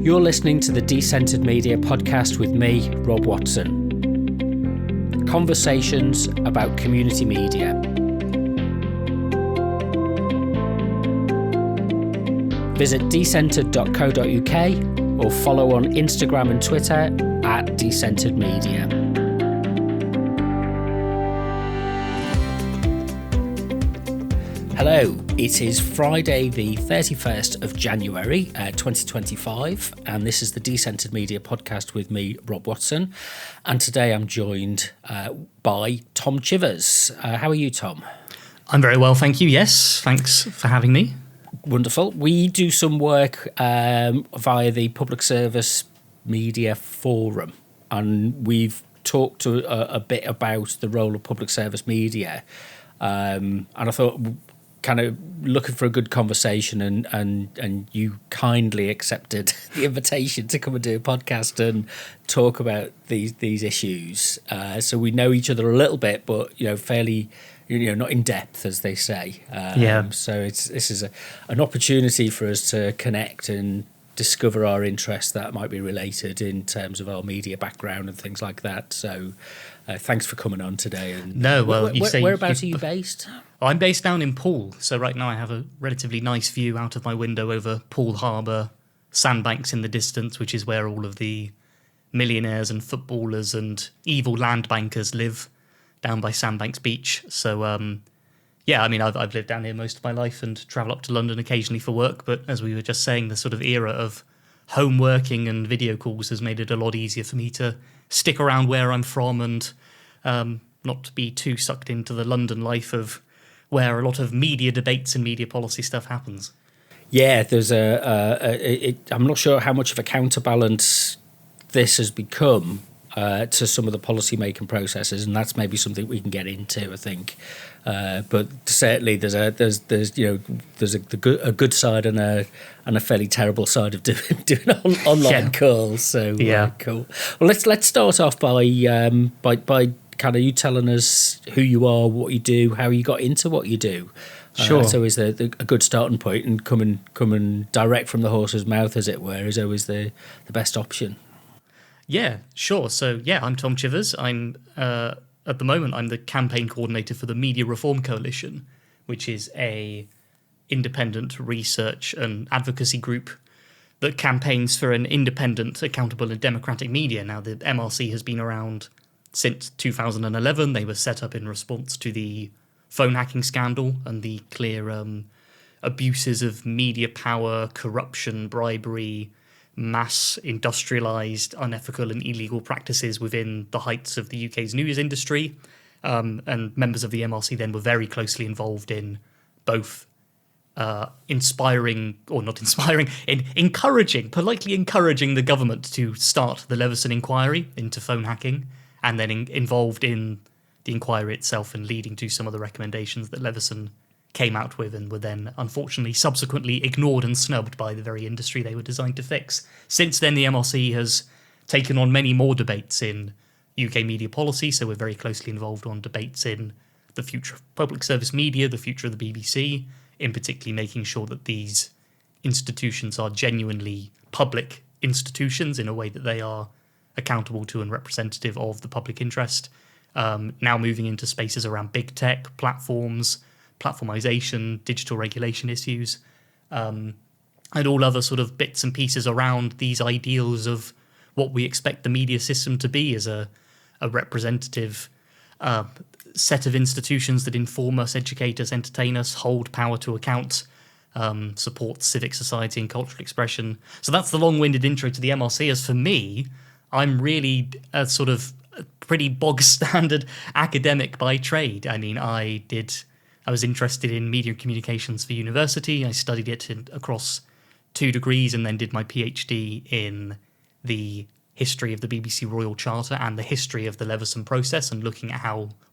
You're listening to the Decentered Media podcast with me, Rob Watson. Conversations about community media. Visit decentered.co.uk or follow on Instagram and Twitter at Decentered Media. Hello, it is Friday the 31st of January 2025 and this is the Decentered Media podcast with me, Rob Watson, and today I'm joined by Tom Chivers. How are you, Tom? I'm very well, thank you. Yes, thanks for having me. Wonderful. We do some work via the Public Service Media Forum, and we've talked a bit about the role of public service media, and I thought kind of looking for a good conversation, and you kindly accepted the invitation to come and do a podcast and talk about these issues. So we know each other a little bit, but fairly, not in depth, as they say. So this is an opportunity for us to connect and discover our interests that might be related in terms of our media background and things like that. So thanks for coming on today. And whereabouts are you based? I'm based down in Poole, so right now I have a relatively nice view out of my window over Poole Harbour, sandbanks in the distance, which is where all of the millionaires and footballers and evil land bankers live, down by Sandbanks Beach. So, I've lived down here most of my life and travel up to London occasionally for work, but as we were just saying, the sort of era of home working and video calls has made it a lot easier for me to stick around where I'm from and not to be too sucked into the London life of where a lot of media debates and media policy stuff happens. Yeah, there's I'm not sure how much of a counterbalance this has become to some of the policy-making processes, and that's maybe something we can get into, I think. But certainly, there's a good side and a fairly terrible side of doing online calls. So cool. Well, let's start off by kind of you telling us who you are, what you do, how you got into what you do. Sure. So is a good starting point, and coming direct from the horse's mouth, as it were, is always the best option. Yeah, sure. So I'm Tom Chivers. I'm at the moment I'm the campaign coordinator for the Media Reform Coalition, which is a independent research and advocacy group that campaigns for an independent, accountable and democratic media. Now, the MRC has been around since 2011. They were set up in response to the phone hacking scandal and the clear abuses of media power, corruption, bribery, mass industrialised, unethical and illegal practices within the heights of the UK's news industry. And members of the MRC then were very closely involved in both politely encouraging the government to start the Leveson inquiry into phone hacking, and then involved in the inquiry itself and leading to some of the recommendations that Leveson came out with, and were then unfortunately subsequently ignored and snubbed by the very industry they were designed to fix. Since then, the MRC has taken on many more debates in UK media policy, so we're very closely involved on debates in the future of public service media, the future of the BBC, in particularly making sure that these institutions are genuinely public institutions in a way that they are accountable to and representative of the public interest. Now moving into spaces around big tech, platforms, platformization, digital regulation issues, and all other sort of bits and pieces around these ideals of what we expect the media system to be as a representative set of institutions that inform us, educate us, entertain us, hold power to account, support civic society and cultural expression. So that's the long-winded intro to the MRC. As for me, I'm really a sort of pretty bog-standard academic by trade. I mean, I was interested in media and communications for university. I studied it across 2 degrees and then did my PhD in the history of the BBC Royal Charter and the history of the Leveson process, and looking at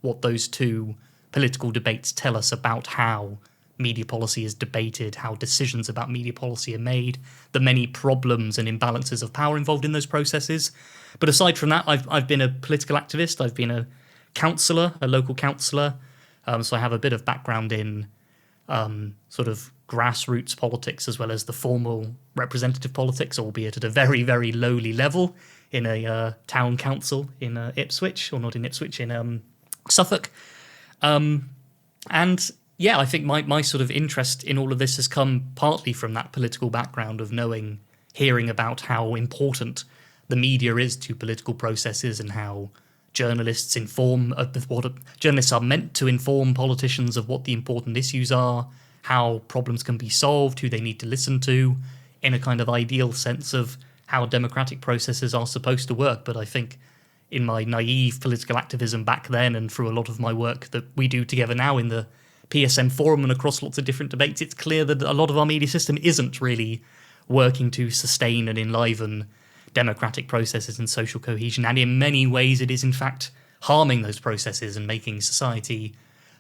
what those two political debates tell us about how media policy is debated, how decisions about media policy are made, the many problems and imbalances of power involved in those processes. But aside from that, I've been a political activist. I've been a councillor, a local councillor. So I have a bit of background in sort of grassroots politics as well as the formal representative politics, albeit at a very, very lowly level in a town council in Ipswich, or not in Ipswich, in Suffolk. And yeah, I think my sort of interest in all of this has come partly from that political background of hearing about how important the media is to political processes and how journalists journalists are meant to inform politicians of what the important issues are, how problems can be solved, who they need to listen to, in a kind of ideal sense of how democratic processes are supposed to work. But I think in my naive political activism back then, and through a lot of my work that we do together now in the PSM forum and across lots of different debates, it's clear that a lot of our media system isn't really working to sustain and enliven democratic processes and social cohesion. And in many ways, it is in fact harming those processes and making society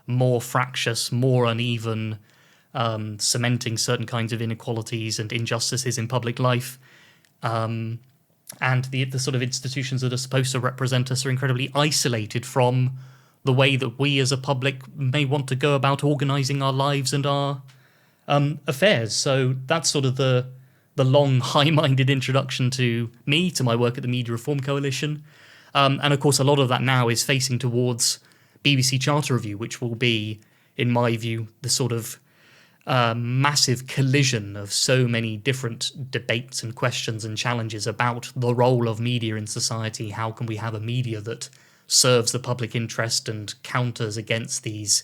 more fractious, more uneven, cementing certain kinds of inequalities and injustices in public life. And the sort of institutions that are supposed to represent us are incredibly isolated from the way that we as a public may want to go about organising our lives and our affairs. So that's sort of the long, high-minded introduction to me, to my work at the Media Reform Coalition. And of course, a lot of that now is facing towards BBC Charter Review, which will be, in my view, the sort of massive collision of so many different debates and questions and challenges about the role of media in society. How can we have a media that serves the public interest and counters against these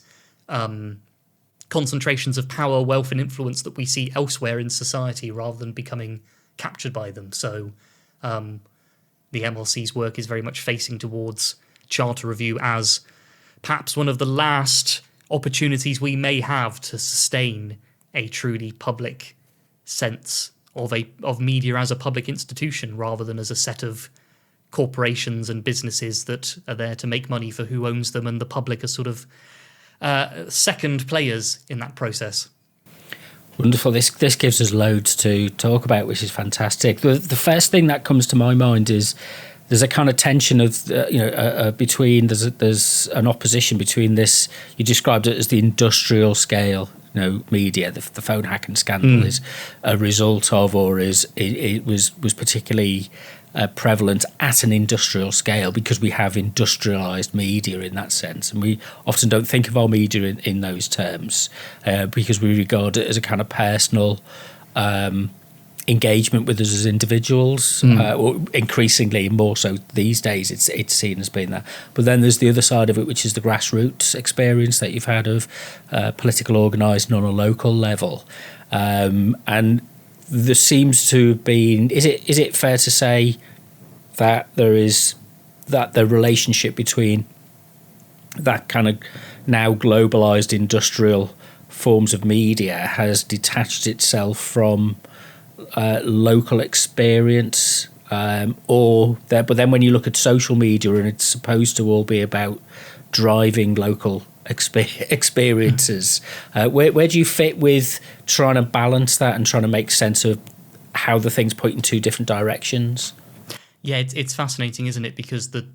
concentrations of power, wealth and influence that we see elsewhere in society rather than becoming captured by them? So the MRC's work is very much facing towards Charter Review as perhaps one of the last opportunities we may have to sustain a truly public sense of media as a public institution rather than as a set of corporations and businesses that are there to make money for who owns them, and the public are sort of second players in that process. Wonderful. This gives us loads to talk about, which is fantastic. The first thing that comes to my mind is there's a kind of tension of between there's an opposition between this. You described it as the industrial scale, media. The phone hacking scandal is a result of, or it was particularly prevalent at an industrial scale because we have industrialised media in that sense, and we often don't think of our media in those terms because we regard it as a kind of personal engagement with us as individuals, or increasingly more so these days it's seen as being that. But then there's the other side of it, which is the grassroots experience that you've had of political organising on a local level, and there seems to have been, is it fair to say that the relationship between that kind of now globalised industrial forms of media has detached itself from local experience, but then when you look at social media and it's supposed to all be about driving local experiences, where do you fit with trying to balance that and trying to make sense of how the things point in two different directions? Yeah, it's fascinating, isn't it? Because the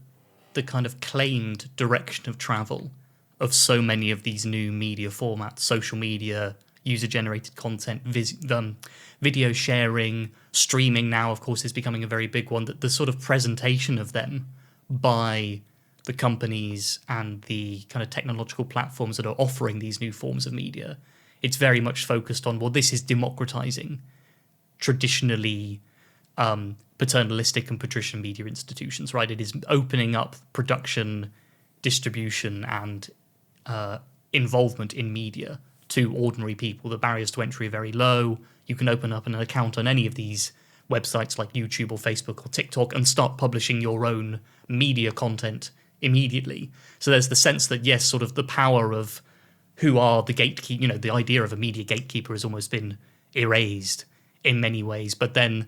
kind of claimed direction of travel of so many of these new media formats, social media, user-generated content, video sharing, streaming now, of course, is becoming a very big one, that the sort of presentation of them by the companies and the kind of technological platforms that are offering these new forms of media, it's very much focused on, well, this is democratizing traditionally paternalistic and patrician media institutions, right? It is opening up production, distribution, and involvement in media to ordinary people. The barriers to entry are very low. You can open up an account on any of these websites like YouTube or Facebook or TikTok and start publishing your own media content immediately. So there's the sense that, yes, sort of the power of who are the gatekeeper, the idea of a media gatekeeper has almost been erased in many ways. But then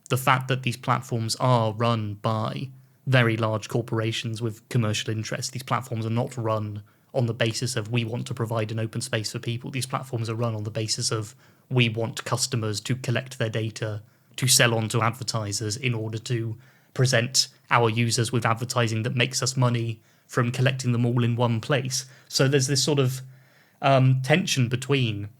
the fact that these platforms are run by very large corporations with commercial interests, these platforms are not run on the basis of we want to provide an open space for people. These platforms are run on the basis of we want customers to collect their data to sell on to advertisers in order to present our users with advertising that makes us money from collecting them all in one place. So there's this sort of tension between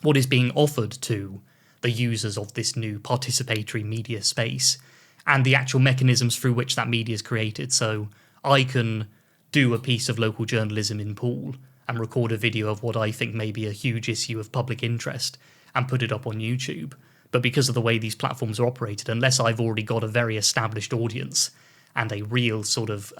what is being offered to the users of this new participatory media space and the actual mechanisms through which that media is created. So I can do a piece of local journalism in Poole and record a video of what I think may be a huge issue of public interest and put it up on YouTube. But because of the way these platforms are operated, unless I've already got a very established audience and a real sort of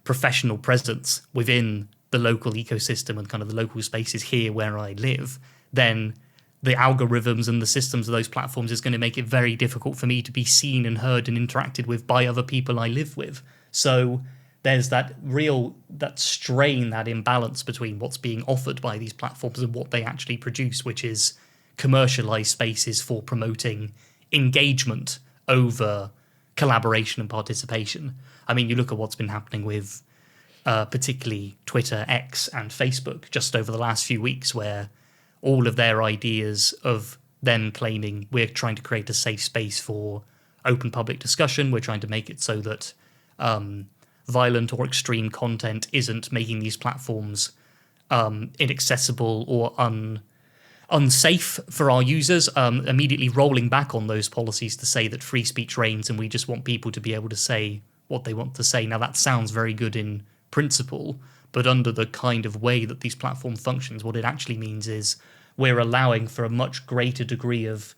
professional presence within the local ecosystem and kind of the local spaces here where I live, then the algorithms and the systems of those platforms is going to make it very difficult for me to be seen and heard and interacted with by other people I live with. So there's that strain, that imbalance between what's being offered by these platforms and what they actually produce, which is commercialized spaces for promoting engagement over collaboration and participation. I mean, you look at what's been happening with particularly Twitter, X, and Facebook just over the last few weeks, where all of their ideas of them claiming we're trying to create a safe space for open public discussion, we're trying to make it so that violent or extreme content isn't making these platforms inaccessible or unsafe for our users, immediately rolling back on those policies to say that free speech reigns and we just want people to be able to say what they want to say. Now, that sounds very good in principle, but under the kind of way that these platform functions, what it actually means is we're allowing for a much greater degree of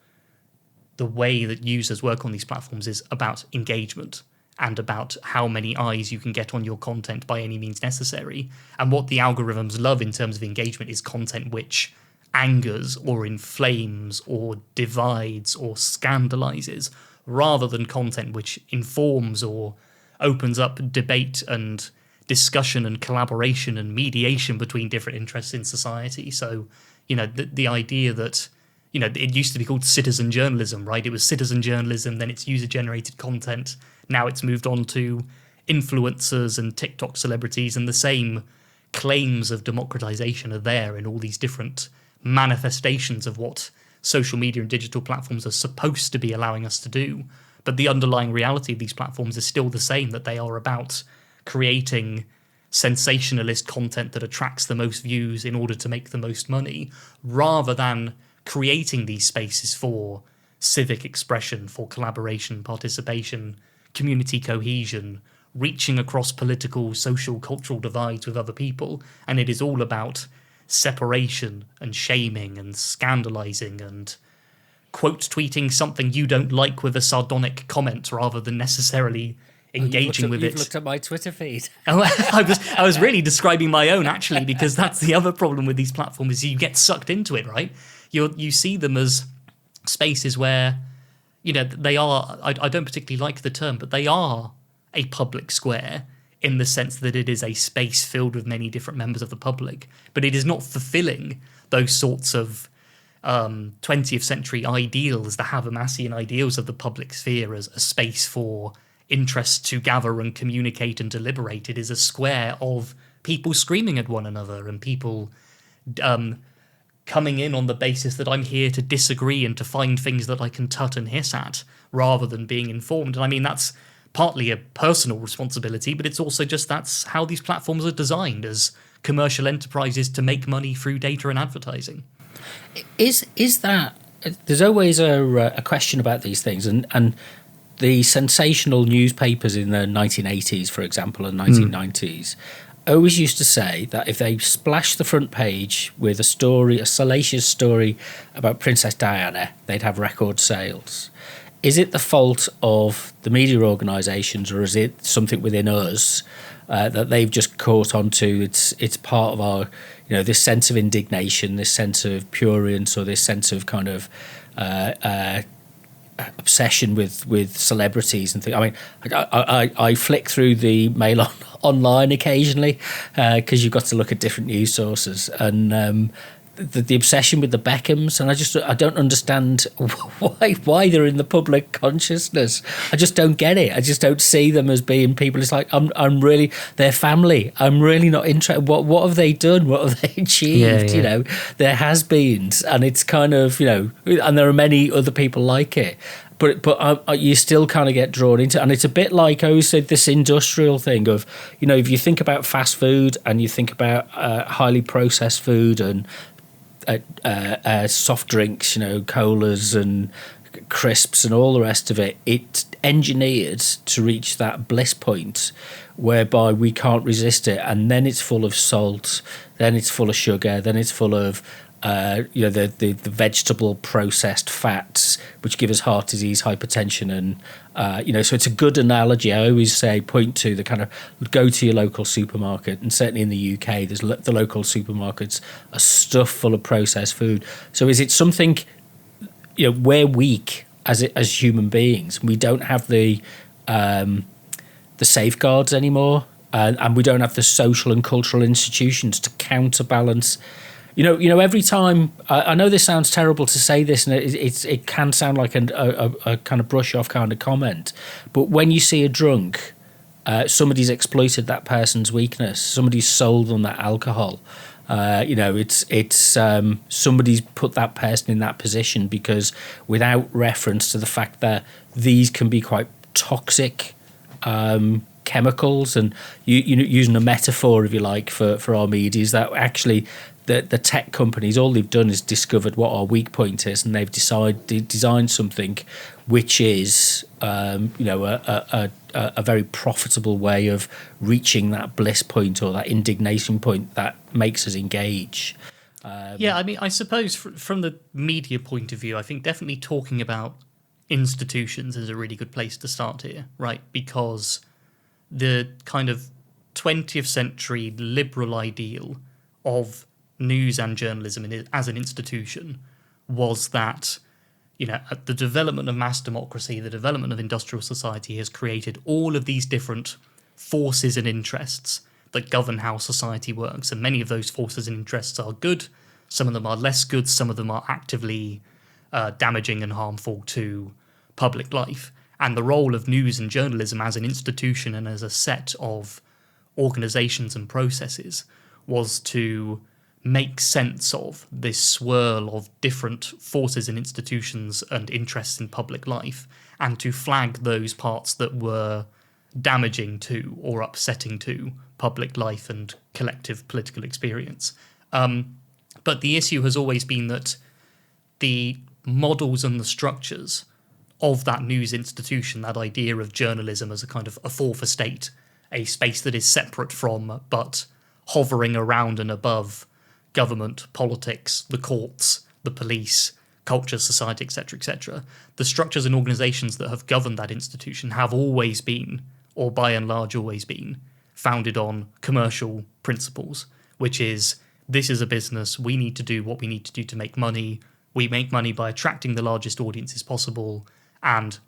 the way that users work on these platforms is about engagement and about how many eyes you can get on your content by any means necessary. And what the algorithms love in terms of engagement is content which angers or inflames or divides or scandalizes, rather than content which informs or opens up debate and discussion and collaboration and mediation between different interests in society. So, the idea that, it used to be called citizen journalism, right? It was citizen journalism, then it's user-generated content. Now it's moved on to influencers and TikTok celebrities, and the same claims of democratization are there in all these different manifestations of what social media and digital platforms are supposed to be allowing us to do. But the underlying reality of these platforms is still the same, that they are about creating sensationalist content that attracts the most views in order to make the most money, rather than creating these spaces for civic expression, for collaboration, participation, community cohesion, reaching across political, social, cultural divides with other people. And it is all about separation and shaming and scandalizing and quote tweeting something you don't like with a sardonic comment rather than necessarily engaging with it. You've looked at my Twitter feed. I was really describing my own, actually, because that's the other problem with these platforms is you get sucked into it, right? You see them as spaces where, they are, I don't particularly like the term, but they are a public square in the sense that it is a space filled with many different members of the public, but it is not fulfilling those sorts of 20th century ideals, the Habermasian ideals of the public sphere as a space for interests to gather and communicate and deliberate. It is a square of people screaming at one another and people coming in on the basis that I'm here to disagree and to find things that I can tut and hiss at rather than being informed. And I mean, that's partly a personal responsibility, but it's also just that's how these platforms are designed as commercial enterprises to make money through data and advertising. Is that... There's always a question about these things, and the sensational newspapers in the 1980s, for example, and 1990s, always used to say that if they splashed the front page with a salacious story about Princess Diana, they'd have record sales. Is it the fault of the media organisations, or is it something within us that they've just caught onto? It's part of our, this sense of indignation, this sense of prurience, or this sense of kind of obsession with celebrities and things. I mean, I flick through the Mail online occasionally because you've got to look at different news sources, and the obsession with the Beckhams, and I don't understand why they're in the public consciousness. I just don't get it. I just don't see them as being people. It's like I'm really their family. I'm really not interested. What have they done? What have they achieved? Yeah. There has been, and it's kind of and there are many other people like it. But you still kind of get drawn into it. And it's a bit like I always said, this industrial thing of, if you think about fast food and you think about highly processed food and soft drinks, colas and crisps and all the rest of it. It's engineered to reach that bliss point whereby we can't resist it, and then it's full of salt, then it's full of sugar, then it's full of the vegetable processed fats, which give us heart disease, hypertension, and so it's a good analogy. I always say, point to the kind of go to your local supermarket, and certainly in the UK, there's the local supermarkets are stuffed full of processed food. So is it something? We're weak as human beings. We don't have the safeguards anymore, and we don't have the social and cultural institutions to counterbalance. Every time, I know this sounds terrible to say this, and it can sound like a kind of brush off kind of comment, but when you see a drunk, somebody's exploited that person's weakness. Somebody's sold them that alcohol. It's somebody's put that person in that position, because without reference to the fact that these can be quite toxic chemicals, and using a metaphor, if you like, for our media, is that actually the tech companies, all they've done is discovered what our weak point is, and they've designed something which is a very profitable way of reaching that bliss point or that indignation point that makes us engage. I suppose from the media point of view, I think definitely talking about institutions is a really good place to start here, right? Because the kind of 20th century liberal ideal of news and journalism as an institution was that, the development of mass democracy, the development of industrial society has created all of these different forces and interests that govern how society works. And many of those forces and interests are good. Some of them are less good. Some of them are actively damaging and harmful to public life. And the role of news and journalism as an institution and as a set of organizations and processes was to make sense of this swirl of different forces and institutions and interests in public life, and to flag those parts that were damaging to or upsetting to public life and collective political experience. But the issue has always been that the models and the structures of that news institution, that idea of journalism as a kind of a fourth estate, a space that is separate from but hovering around and above government, politics, the courts, the police, culture, society, etc., the structures and organisations that have governed that institution have always been, or by and large always been, founded on commercial principles, which is, this is a business, we need to do what we need to do to make money, we make money by attracting the largest audiences possible, and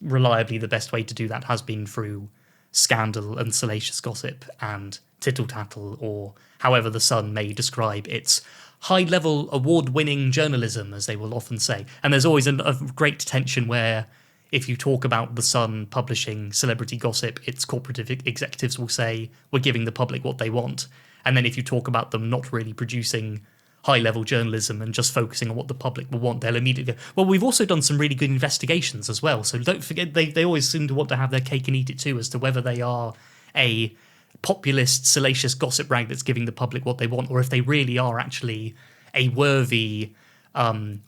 reliably the best way to do that has been through scandal and salacious gossip and tittle-tattle, or however the Sun may describe its high-level award-winning journalism, as they will often say. And there's always a great tension where if you talk about the Sun publishing celebrity gossip, its corporate executives will say, we're giving the public what they want. And then if you talk about them not really producing high-level journalism and just focusing on what the public will want, they'll immediately go, well, we've also done some really good investigations as well. So don't forget, they always seem to want to have their cake and eat it too, as to whether they are a populist, salacious gossip rag that's giving the public what they want, or if they really are actually a worthy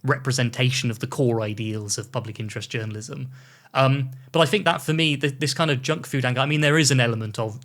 representation of the core ideals of public interest journalism. But I think that for me, this kind of junk food angle, I mean, there is an element of,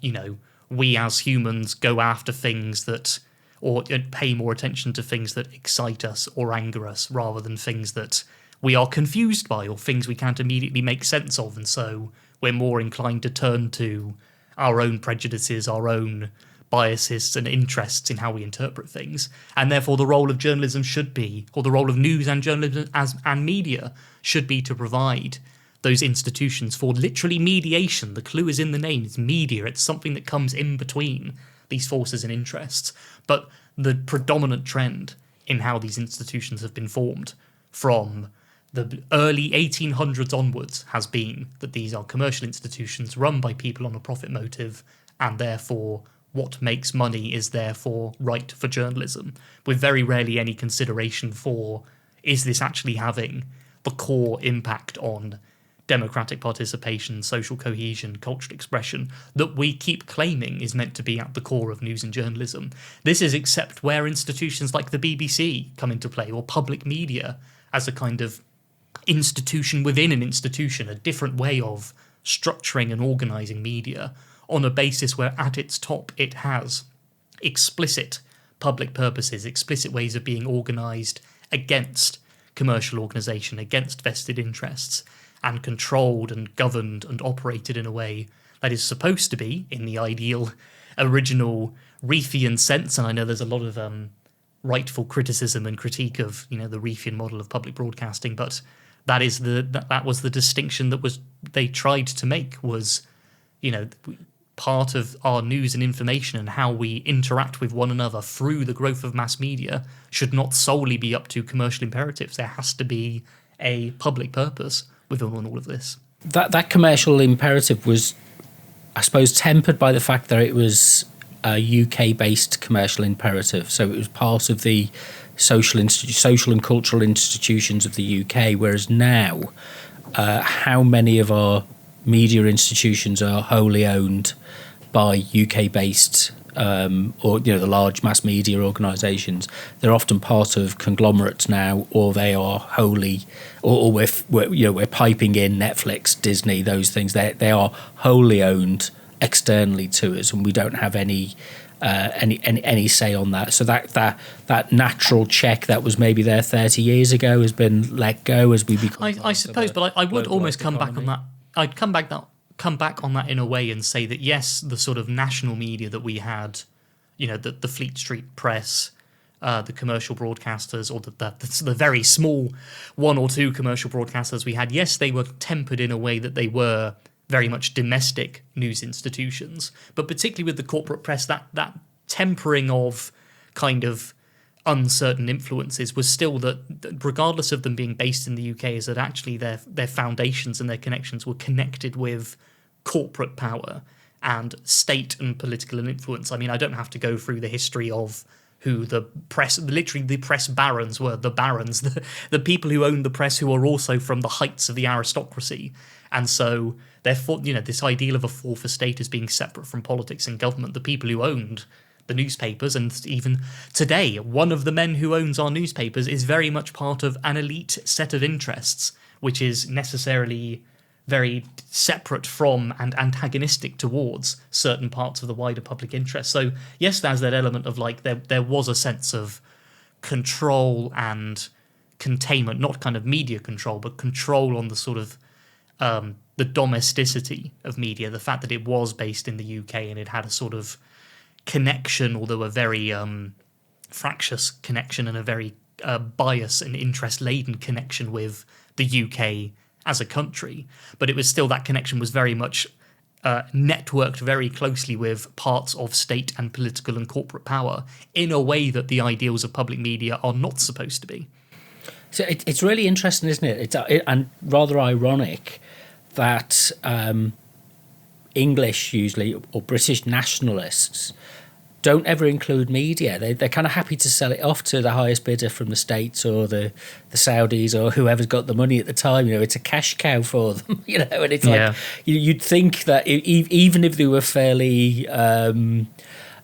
we as humans go after things that, or pay more attention to things that excite us or anger us, rather than things that we are confused by or things we can't immediately make sense of. And so we're more inclined to turn to our own prejudices, our own biases and interests in how we interpret things. And therefore the role of journalism should be, or the role of news and journalism and media should be, to provide those institutions for literally mediation. The clue is in the name, it's media. It's something that comes in between these forces and interests. But the predominant trend in how these institutions have been formed from the early 1800s onwards has been that these are commercial institutions run by people on a profit motive, and therefore what makes money is therefore right for journalism, with very rarely any consideration for, is this actually having the core impact on democratic participation, social cohesion, cultural expression that we keep claiming is meant to be at the core of news and journalism. This is except where institutions like the BBC come into play, or public media as a kind of institution within an institution, a different way of structuring and organising media on a basis where at its top it has explicit public purposes, explicit ways of being organised against commercial organisation, against vested interests, and controlled and governed and operated in a way that is supposed to be, in the ideal, original Reithian sense. And I know there's a lot of rightful criticism and critique of, you know, the Reithian model of public broadcasting, but that was the distinction that they tried to make, was, you know, part of our news and information and how we interact with one another through the growth of mass media should not solely be up to commercial imperatives. There has to be a public purpose within all of this. That commercial imperative was, I suppose, tempered by the fact that it was a UK-based commercial imperative. So it was part of the social and cultural institutions of the UK, whereas now, how many of our media institutions are wholly owned by UK-based or, you know, the large mass media organisations? They're often part of conglomerates now, or they are wholly, or we're piping in Netflix, Disney, those things. They are wholly owned externally to us, and we don't have any say on that. So that natural check that was maybe there 30 years ago has been let go as we become. I suppose, but I would almost come back on that. I'd come back on that in a way and say that, yes, the sort of national media that we had, you know, the Fleet Street Press, the commercial broadcasters, or the very small one or two commercial broadcasters we had, yes, they were tempered in a way that they were very much domestic news institutions, but particularly with the corporate press, that tempering of kind of uncertain influences was still that, regardless of them being based in the UK, is that actually their foundations and their connections were connected with corporate power and state and political influence. I mean, I don't have to go through the history of who the press, literally the press barons were, the barons, the people who owned the press, who are also from the heights of the aristocracy. And so, therefore, you know, this ideal of a fourth estate as being separate from politics and government, the people who owned the newspapers, and even today, one of the men who owns our newspapers is very much part of an elite set of interests, which is necessarily very separate from and antagonistic towards certain parts of the wider public interest. So, yes, there's that element of, like, there was a sense of control and containment, not kind of media control, but control on the sort of the domesticity of media, the fact that it was based in the UK and it had a sort of connection, although a very fractious connection and a very bias and interest-laden connection with the UK as a country. But it was still, that connection was very much networked very closely with parts of state and political and corporate power in a way that the ideals of public media are not supposed to be. So it's really interesting, isn't it? And rather ironic that English usually, or British nationalists, don't ever include media. They're kind of happy to sell it off to the highest bidder from the States or the Saudis or whoever's got the money at the time. You know, it's a cash cow for them, you know, and it's like, you'd think that even if they were fairly,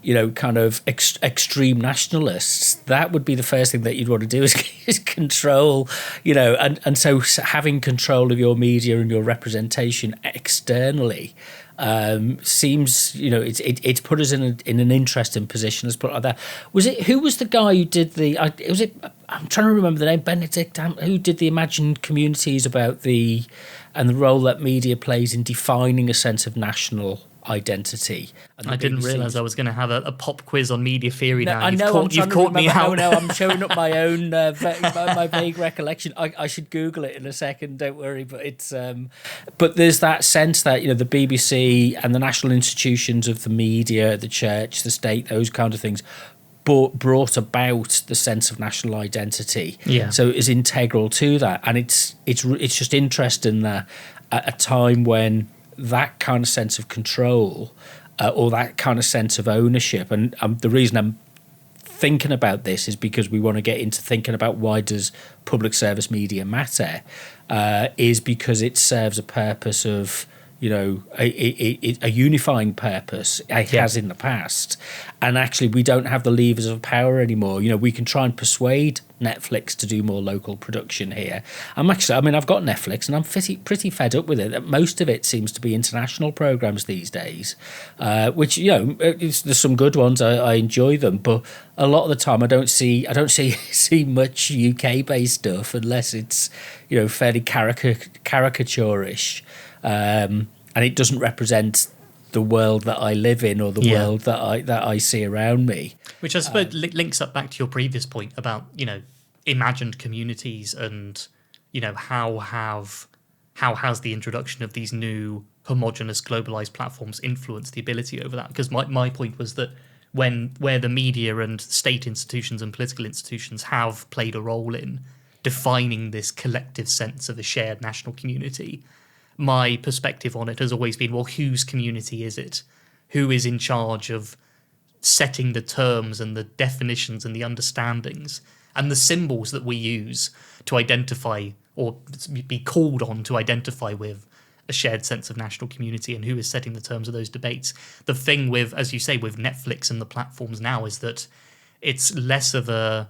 you know, kind of extreme nationalists, that would be the first thing that you'd want to do is control, you know, and so having control of your media and your representation externally seems, you know, it's put us in an interesting position. Let's put it like that. Who was the guy who did I'm trying to remember the name, Benedict, who did the Imagined Communities about the role that media plays in defining a sense of national identity. I didn't realise I was going to have a pop quiz on media theory now. I know, you've caught me out. No, I'm showing up my own my vague recollection. I should Google it in a second. Don't worry. But it's but there's that sense that, you know, the BBC and the national institutions of the media, the church, the state, those kind of things, brought about the sense of national identity. Yeah. So it's integral to that, and it's just interesting that at a time when that kind of sense of control or that kind of sense of ownership, and the reason I'm thinking about this is because we want to get into thinking about why does public service media matter, is because it serves a purpose of, a unifying purpose. It has in the past. And actually, we don't have the levers of power anymore. We can try and persuade Netflix to do more local production here. I've got Netflix and I'm pretty fed up with it. Most of it seems to be international programs these days, which, there's some good ones. I enjoy them, but a lot of the time I don't see see much UK based stuff unless it's, fairly caricaturish. And it doesn't represent the world that I live in or the world that I see around me. Which I suppose links up back to your previous point about, imagined communities and, how has the introduction of these new homogenous globalized platforms influenced the ability over that? Because my point was that where the media and state institutions and political institutions have played a role in defining this collective sense of a shared national community, my perspective on it has always been, well, whose community is it? Who is in charge of setting the terms and the definitions and the understandings and the symbols that we use to identify or be called on to identify with a shared sense of national community, and who is setting the terms of those debates? The thing with, as you say, with Netflix and the platforms now is that it's less of a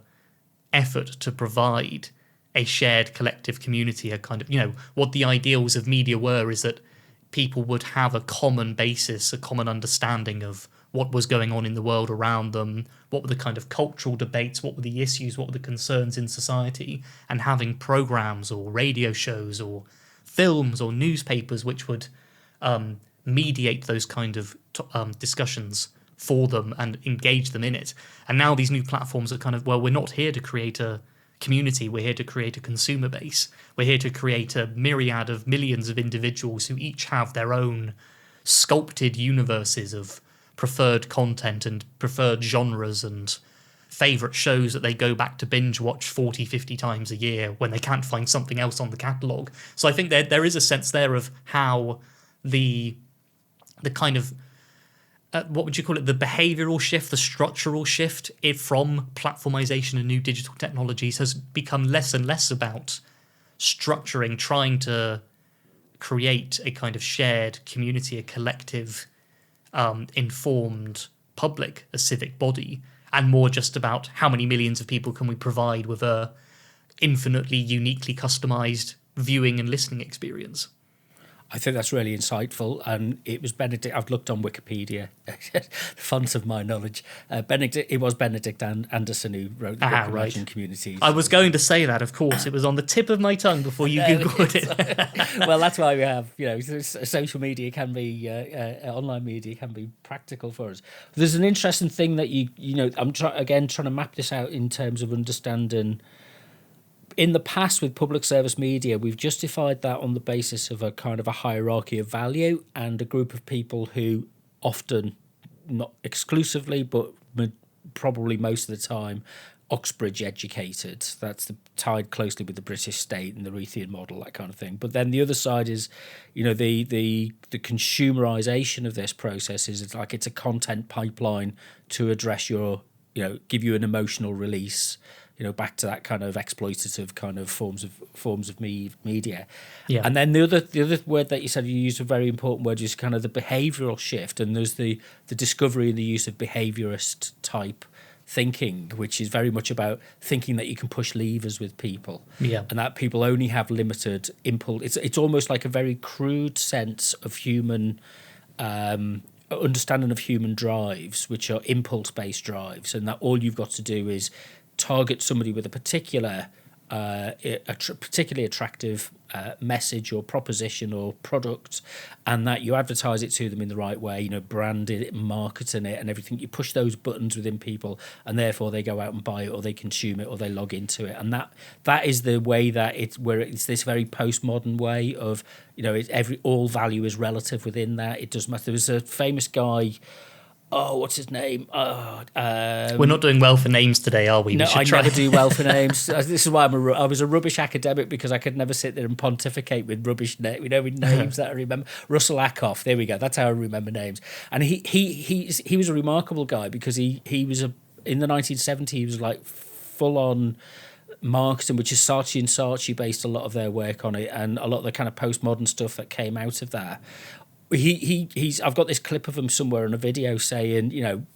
effort to provide a shared collective community, a kind of, what the ideals of media were is that people would have a common basis, a common understanding of what was going on in the world around them, what were the kind of cultural debates, what were the issues, what were the concerns in society, and having programs or radio shows or films or newspapers which would mediate those kind of discussions for them and engage them in it. And now these new platforms are kind of, well, we're not here to create a community, we're here to create a consumer base. We're here to create a myriad of millions of individuals who each have their own sculpted universes of preferred content and preferred genres and favourite shows that they go back to binge watch 40, 50 times a year when they can't find something else on the catalogue. So I think there is a sense there of how the kind of what would you call it, the behavioural shift, the structural shift from platformization and new digital technologies has become less and less about structuring, trying to create a kind of shared community, a collective, informed public, a civic body, and more just about how many millions of people can we provide with a infinitely uniquely customized viewing and listening experience. I think that's really insightful, and it was Benedict. I've looked on Wikipedia, the font of my knowledge. It was Benedict Anderson who wrote the book Emerging Communities. I was going to say that, of course. It was on the tip of my tongue before you Googled it. Well, that's why we have, social media can be, online media can be practical for us. There's an interesting thing that I'm trying to map this out in terms of understanding. In the past, with public service media, we've justified that on the basis of a kind of a hierarchy of value and a group of people who often, not exclusively, but probably most of the time, Oxbridge educated. That's tied closely with the British state and the Raytheon model, that kind of thing. But then the other side is, the consumerization of this process is it's a content pipeline to address your, give you an emotional release. Back to that kind of exploitative kind of forms of media. Yeah. And then the other word that you said, you used a very important word, is kind of the behavioural shift. And there's the discovery and the use of behaviourist type thinking, which is very much about thinking that you can push levers with people. Yeah. And that people only have limited impulse. It's almost like a very crude sense of human understanding of human drives, which are impulse-based drives, and that all you've got to do is target somebody with a particular, particularly attractive message or proposition or product, and that you advertise it to them in the right way, brand it, marketing it, and everything. You push those buttons within people, and therefore they go out and buy it, or they consume it, or they log into it. And that is the way that it's this very postmodern way of, all value is relative within that. It doesn't matter. There was a famous guy. Oh, what's his name? We're not doing well for names today, are we? No, I never do well for names. This is why I was a rubbish academic, because I could never sit there and pontificate with rubbish names. With names that I remember. Russell Ackoff. There we go. That's how I remember names. And he was a remarkable guy, because he was in the 1970s, he was like full on Marxism, which is Saatchi and Saatchi based a lot of their work on it, and a lot of the kind of postmodern stuff that came out of that. He's I've got this clip of him somewhere in a video saying,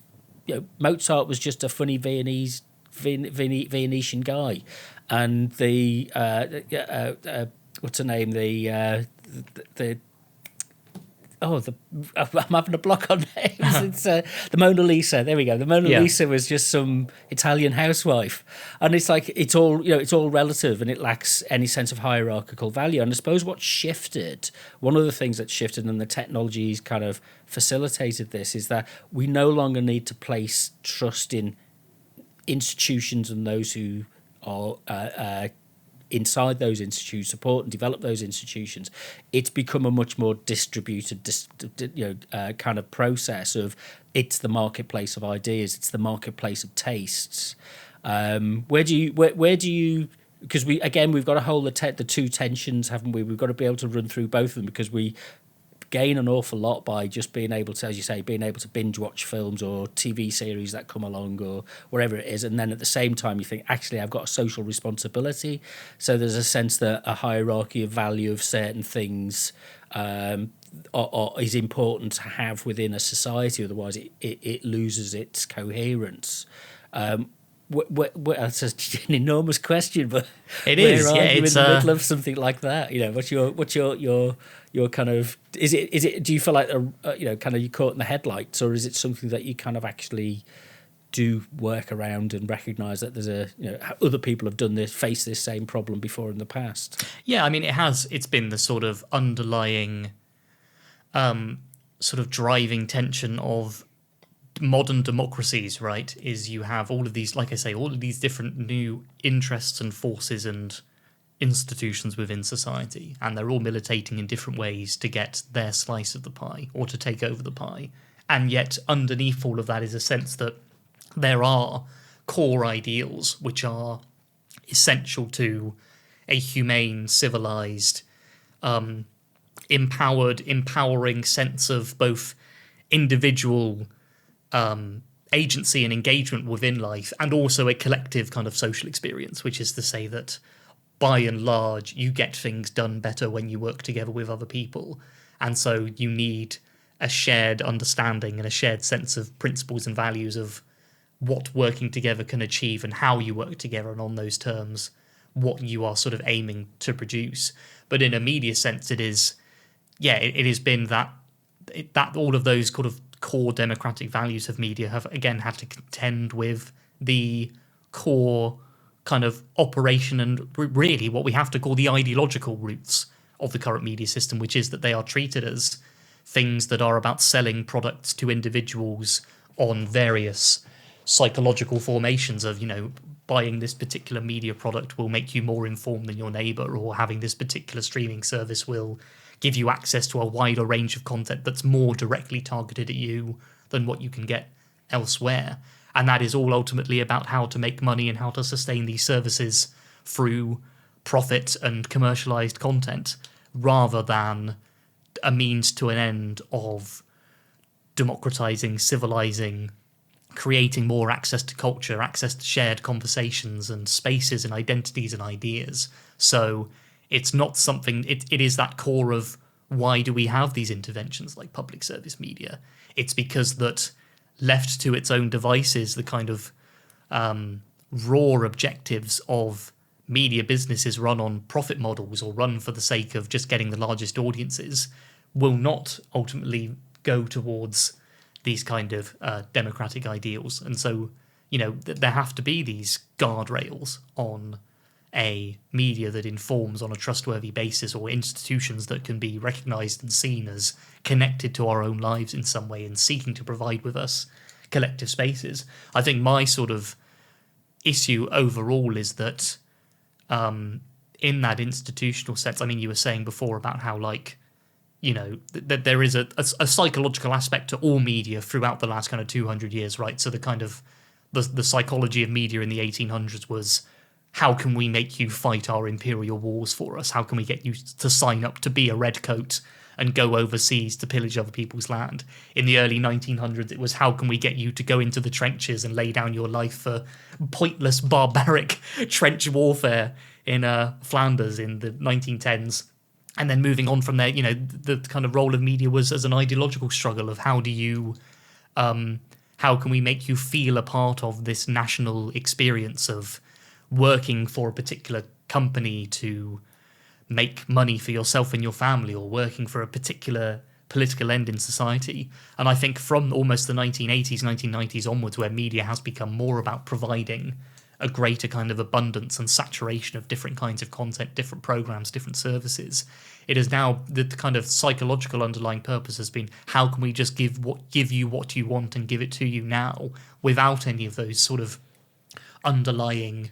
Mozart was just a funny Venetian guy, and the what's her name, I'm having a block on names. It's the Mona Lisa. There we go. The Mona Lisa was just some Italian housewife, and it's like it's all relative, and it lacks any sense of hierarchical value. And I suppose what shifted, one of the things that shifted, and the technologies kind of facilitated this, is that we no longer need to place trust in institutions and those who are inside those institutions, support and develop those institutions. It's become a much more distributed, kind of process of, it's the marketplace of ideas, it's the marketplace of tastes. Where do you? Because we've got to hold the two tensions, haven't we? We've got to be able to run through both of them, because we gain an awful lot by just being able to, as you say, being able to binge watch films or TV series that come along or wherever it is, and then at the same time you think, actually, I've got a social responsibility. So there's a sense that a hierarchy of value of certain things is important to have within a society, otherwise it loses its coherence. That's an enormous question, but it is. Where are you it's in the middle of something like that? What's your kind of, is it? Do you feel like kind of you're caught in the headlights, or is it something that you kind of actually do work around and recognise that there's other people have done this, faced this same problem before in the past? Yeah, I mean, it's been the sort of underlying, sort of driving tension of modern democracies, right? Is you have all of these, like I say, all of these different new interests and forces and institutions within society, and they're all militating in different ways to get their slice of the pie or to take over the pie. And yet underneath all of that is a sense that there are core ideals which are essential to a humane, civilized, empowering sense of both individual agency and engagement within life, and also a collective kind of social experience, which is to say that by and large you get things done better when you work together with other people, and so you need a shared understanding and a shared sense of principles and values of what working together can achieve and how you work together, and on those terms what you are sort of aiming to produce. But in a media sense, it has been that all of those kind of core democratic values of media have again had to contend with the core kind of operation and really what we have to call the ideological roots of the current media system, which is that they are treated as things that are about selling products to individuals on various psychological formations of, buying this particular media product will make you more informed than your neighbor, or having this particular streaming service will give you access to a wider range of content that's more directly targeted at you than what you can get elsewhere. And that is all ultimately about how to make money and how to sustain these services through profit and commercialized content, rather than a means to an end of democratizing, civilizing, creating more access to culture, access to shared conversations and spaces and identities and ideas. So it's not something, it is that core of why do we have these interventions like public service media? It's because that left to its own devices, the kind of raw objectives of media businesses run on profit models or run for the sake of just getting the largest audiences will not ultimately go towards these kind of democratic ideals. And so, there have to be these guardrails on a media that informs on a trustworthy basis, or institutions that can be recognised and seen as connected to our own lives in some way and seeking to provide with us collective spaces. I think my sort of issue overall is that in that institutional sense, I mean, you were saying before about how, like, that there is a psychological aspect to all media throughout the last kind of 200 years, right? So the kind of the psychology of media in the 1800s was, how can we make you fight our imperial wars for us? How can we get you to sign up to be a redcoat and go overseas to pillage other people's land. In the early 1900s, it was how can we get you to go into the trenches and lay down your life for pointless, barbaric trench warfare in Flanders in the 1910s. And then moving on from there, you know, the kind of role of media was as an ideological struggle of how can we make you feel a part of this national experience of working for a particular company to make money for yourself and your family, or working for a particular political end in society. And I think from almost the 1980s, 1990s onwards, where media has become more about providing a greater kind of abundance and saturation of different kinds of content, different programs, different services, it is now the kind of psychological underlying purpose has been how can we just give you what you want and give it to you now without any of those sort of underlying.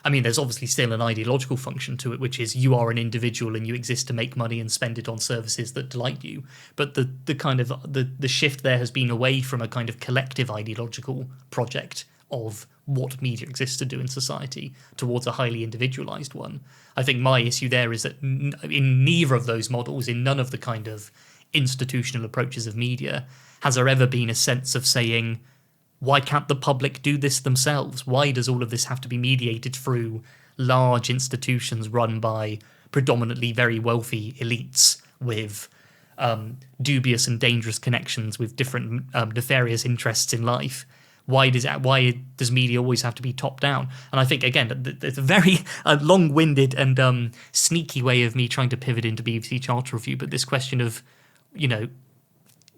I mean, there's obviously still an ideological function to it, which is you are an individual and you exist to make money and spend it on services that delight you. But the kind of the shift there has been away from a kind of collective ideological project of what media exists to do in society towards a highly individualized one. I think my issue there is that in neither of those models, in none of the kind of institutional approaches of media, has there ever been a sense of saying, why can't the public do this themselves? Why does all of this have to be mediated through large institutions run by predominantly very wealthy elites with dubious and dangerous connections with different nefarious interests in life? Why does media always have to be top down? And I think, again, it's a very long-winded and sneaky way of me trying to pivot into BBC Charter Review, but this question of, you know,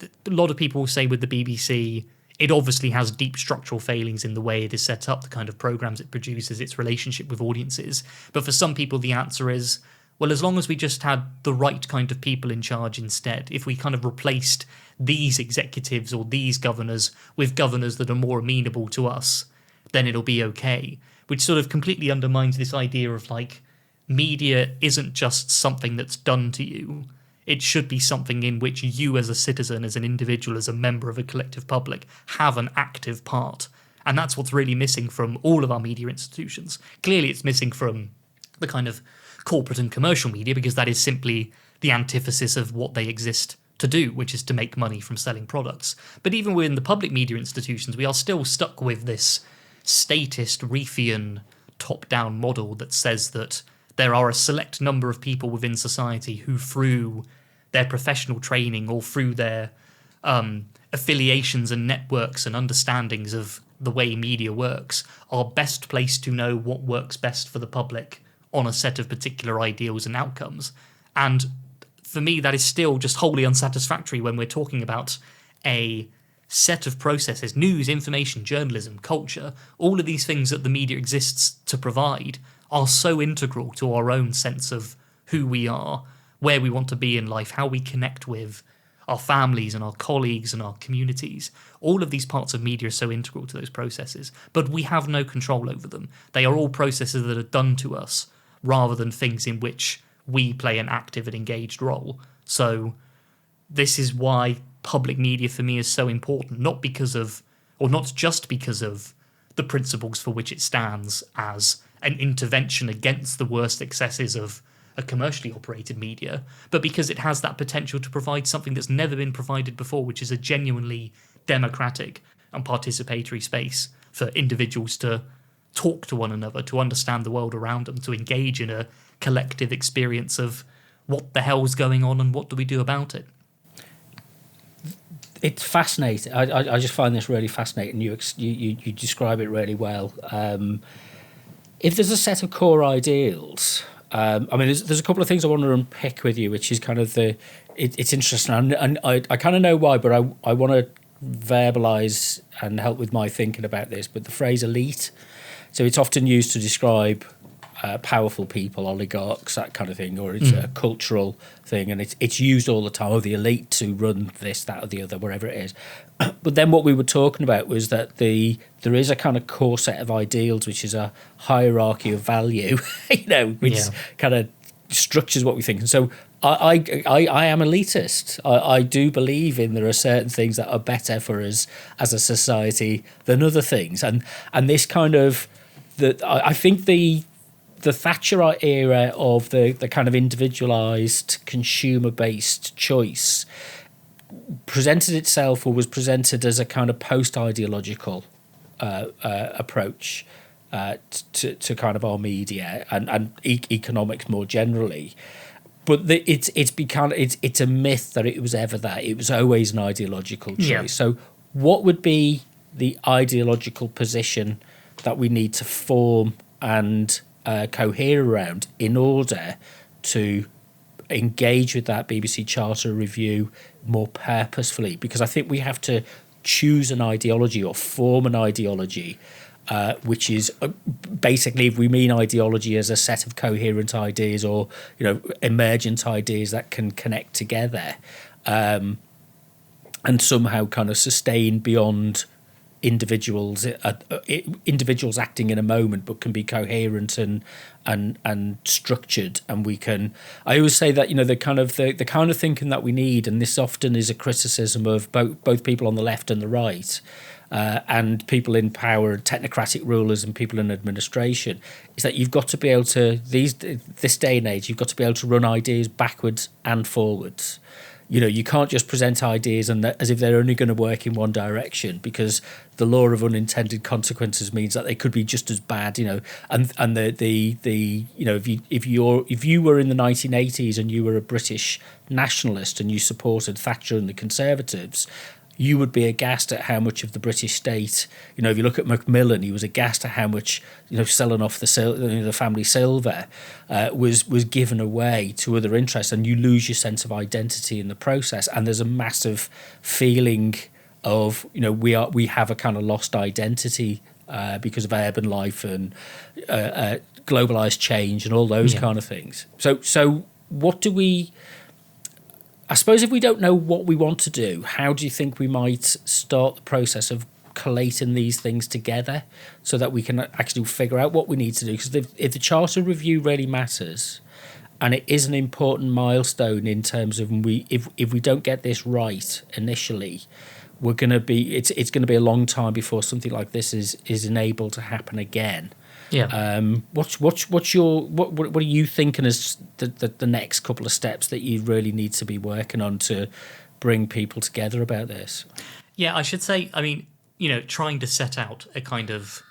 a lot of people say with the BBC, it obviously has deep structural failings in the way it is set up, the kind of programs it produces, its relationship with audiences. But for some people, the answer is, well, as long as we just had the right kind of people in charge instead, if we kind of replaced these executives or these governors with governors that are more amenable to us, then it'll be okay. Which sort of completely undermines this idea of, like, media isn't just something that's done to you. It should be something in which you as a citizen, as an individual, as a member of a collective public, have an active part. And that's what's really missing from all of our media institutions. Clearly it's missing from the kind of corporate and commercial media, because that is simply the antithesis of what they exist to do, which is to make money from selling products. But even within the public media institutions, we are still stuck with this statist, Reithian, top-down model that says that there are a select number of people within society who, through their professional training or through their affiliations and networks and understandings of the way media works, are best placed to know what works best for the public on a set of particular ideals and outcomes. And for me, that is still just wholly unsatisfactory when we're talking about a set of processes, news, information, journalism, culture, all of these things that the media exists to provide are so integral to our own sense of who we are, where we want to be in life, how we connect with our families and our colleagues and our communities. All of these parts of media are so integral to those processes, but we have no control over them. They are all processes that are done to us rather than things in which we play an active and engaged role. So this is why public media for me is so important, not because of, or not just because of the principles for which it stands as an intervention against the worst excesses of a commercially operated media, but because it has that potential to provide something that's never been provided before, which is a genuinely democratic and participatory space for individuals to talk to one another, to understand the world around them, to engage in a collective experience of what the hell's going on and what do we do about it. It's fascinating. I just find this really fascinating. You describe it really well. If there's a set of core ideals, I mean, there's a couple of things I want to unpick with you, which is kind of it's interesting, and I kind of know why, but I want to verbalise and help with my thinking about this. But the phrase elite, so it's often used to describe powerful people, oligarchs, that kind of thing, or it's a cultural thing, and it's used all the time, the elite to run this, that, or the other, wherever it is. But then what we were talking about was that there is a kind of core set of ideals, which is a hierarchy of value, which kind of structures what we think. And so I am elitist. I do believe there are certain things that are better for us as a society than other things, and this kind of I think the the Thatcherite era of the kind of individualized, consumer-based choice presented itself, or was presented as, a kind of post-ideological approach to kind of our media and economics more generally. But it's a myth that it was ever that. It was always an ideological choice. Yeah. So what would be the ideological position that we need to form and cohere around in order to engage with that BBC Charter review more purposefully? Because I think we have to choose an ideology or form an ideology, which is basically, if we mean ideology as a set of coherent ideas or, emergent ideas that can connect together, and somehow kind of sustain beyond individuals acting in a moment, but can be coherent and structured. And we can, I always say that, the kind of thinking that we need, and this often is a criticism of both people on the left and the right, and people in power, technocratic rulers and people in administration, is that you've got to be able to, this day and age, you've got to be able to run ideas backwards and forwards. You can't just present ideas as if they're only going to work in one direction, because the law of unintended consequences means that they could be just as bad. And if you were in the 1980s and you were a British nationalist and you supported Thatcher and the Conservatives, you would be aghast at how much of the British state, if you look at Macmillan, he was aghast at how much, selling off the family silver was given away to other interests, and you lose your sense of identity in the process. And there's a massive feeling of, we have a kind of lost identity because of urban life and globalized change and all those kind of things. So what do we... I suppose if we don't know what we want to do, how do you think we might start the process of collating these things together so that we can actually figure out what we need to do? Because if the Charter Review really matters, and it is an important milestone in terms of if we don't get this right initially, we're going to be it's going to be a long time before something like this is enabled to happen again. Yeah. What are you thinking as the next couple of steps that you really need to be working on to bring people together about this? Yeah, I should say, trying to set out a kind of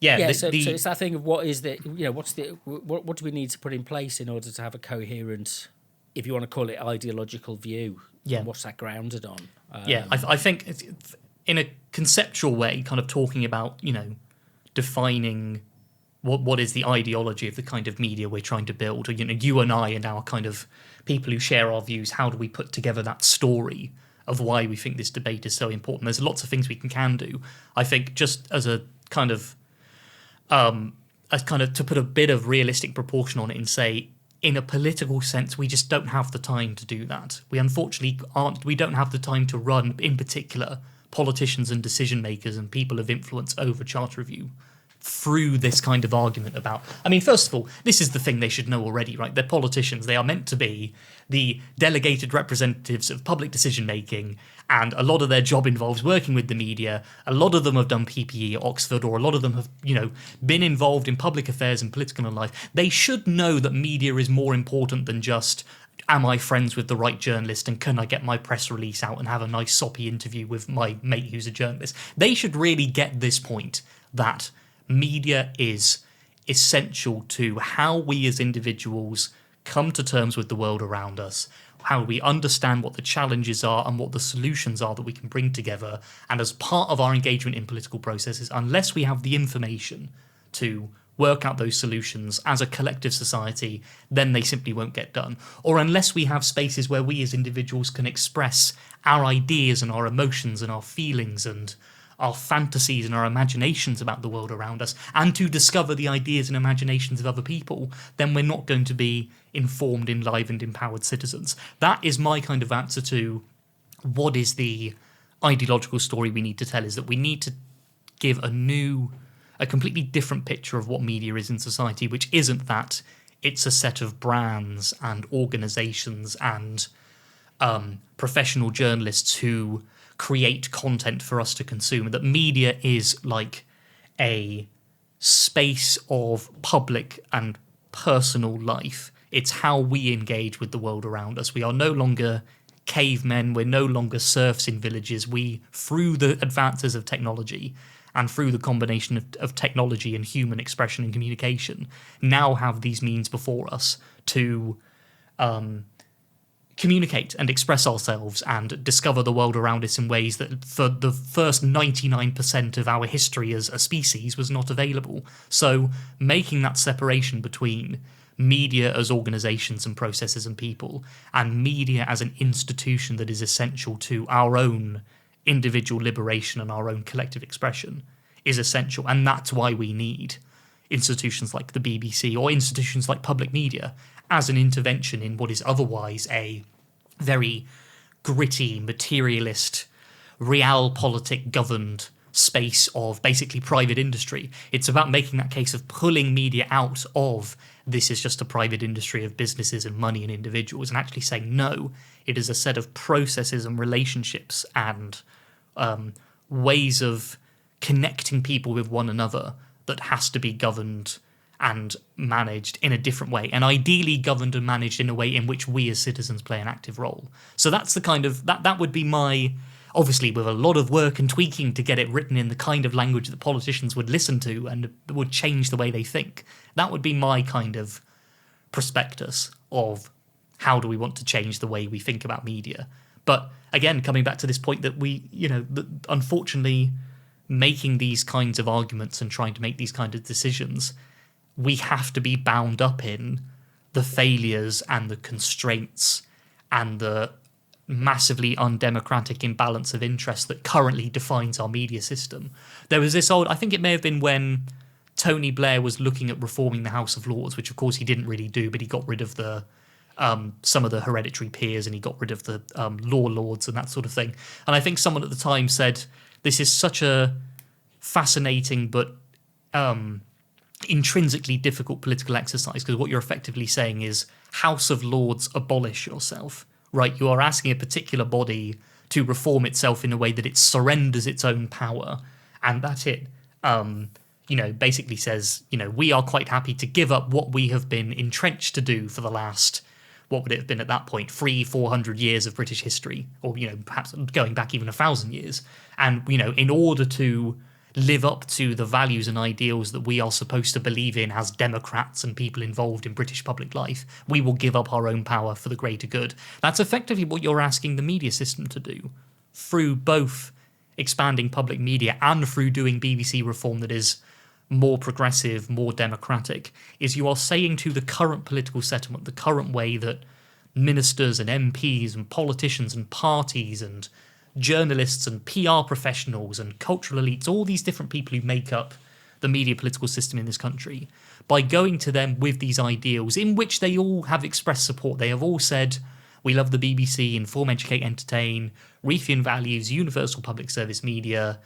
so it's that thing of what do we need to put in place in order to have a coherent, if you want to call it, ideological view? Yeah. And what's that grounded on? I think in a conceptual way, kind of talking about defining what is the ideology of the kind of media we're trying to build, or you and I and our kind of people who share our views, how do we put together that story of why we think this debate is so important? There's lots of things we can do. I think just as a kind of to put a bit of realistic proportion on it and say, in a political sense, we just don't have the time to do that. We unfortunately we don't have the time to run, in particular, politicians and decision makers and people of influence over Charter Review through this kind of argument about... first of all, this is the thing they should know already, right? They're politicians. They are meant to be the delegated representatives of public decision-making, and a lot of their job involves working with the media. A lot of them have done PPE at Oxford, or a lot of them have, been involved in public affairs and political life. They should know that media is more important than just... am I friends with the right journalist, and can I get my press release out and have a nice soppy interview with my mate who's a journalist? They should really get this point that media is essential to how we as individuals come to terms with the world around us, how we understand what the challenges are and what the solutions are that we can bring together. And as part of our engagement in political processes, unless we have the information to work out those solutions as a collective society, then they simply won't get done. Or unless we have spaces where we as individuals can express our ideas and our emotions and our feelings and our fantasies and our imaginations about the world around us, and to discover the ideas and imaginations of other people, then we're not going to be informed, enlivened, empowered citizens. That is my kind of answer to what is the ideological story we need to tell, is that we need to give a completely different picture of what media is in society, which isn't that it's a set of brands and organisations and professional journalists who create content for us to consume. That media is like a space of public and personal life. It's how we engage with the world around us. We are no longer cavemen. We're no longer serfs in villages. We, through the advances of technology and through the combination of technology and human expression and communication, now have these means before us to communicate and express ourselves and discover the world around us in ways that for the first 99% of our history as a species was not available. So making that separation between media as organizations and processes and people, and media as an institution that is essential to our own individual liberation and our own collective expression is essential. And that's why we need institutions like the BBC or institutions like public media as an intervention in what is otherwise a very gritty, materialist, realpolitik governed space of basically private industry. It's about making that case of pulling media out of this is just a private industry of businesses and money and individuals, and actually saying, no, it is a set of processes and relationships and ways of connecting people with one another that has to be governed and managed in a different way, and ideally governed and managed in a way in which we as citizens play an active role. So that's the kind of, that would be my, obviously with a lot of work and tweaking to get it written in the kind of language that politicians would listen to and would change the way they think. That would be my kind of prospectus of how do we want to change the way we think about media. But again, coming back to this point that we, unfortunately, making these kinds of arguments and trying to make these kind of decisions, we have to be bound up in the failures and the constraints and the massively undemocratic imbalance of interest that currently defines our media system. There was this I think it may have been when Tony Blair was looking at reforming the House of Lords, which of course he didn't really do, but he got rid of the some of the hereditary peers and he got rid of the law lords and that sort of thing. And I think someone at the time said, this is such a fascinating but intrinsically difficult political exercise, because what you're effectively saying is, House of Lords, abolish yourself, right? You are asking a particular body to reform itself in a way that it surrenders its own power, and that it basically says, we are quite happy to give up what we have been entrenched to do for the last, what would it have been at that point, 300-400 years of British history, or perhaps going back even 1,000 years, and in order to live up to the values and ideals that we are supposed to believe in as Democrats and people involved in British public life, we will give up our own power for the greater good. That's effectively what you're asking the media system to do, through both expanding public media and through doing BBC reform that is more progressive, more democratic, is you are saying to the current political settlement, the current way that ministers and MPs and politicians and parties and journalists and PR professionals and cultural elites, all these different people who make up the media political system in this country, by going to them with these ideals in which they all have expressed support. They have all said, we love the BBC, inform, educate, entertain, Reithian values, universal public service media,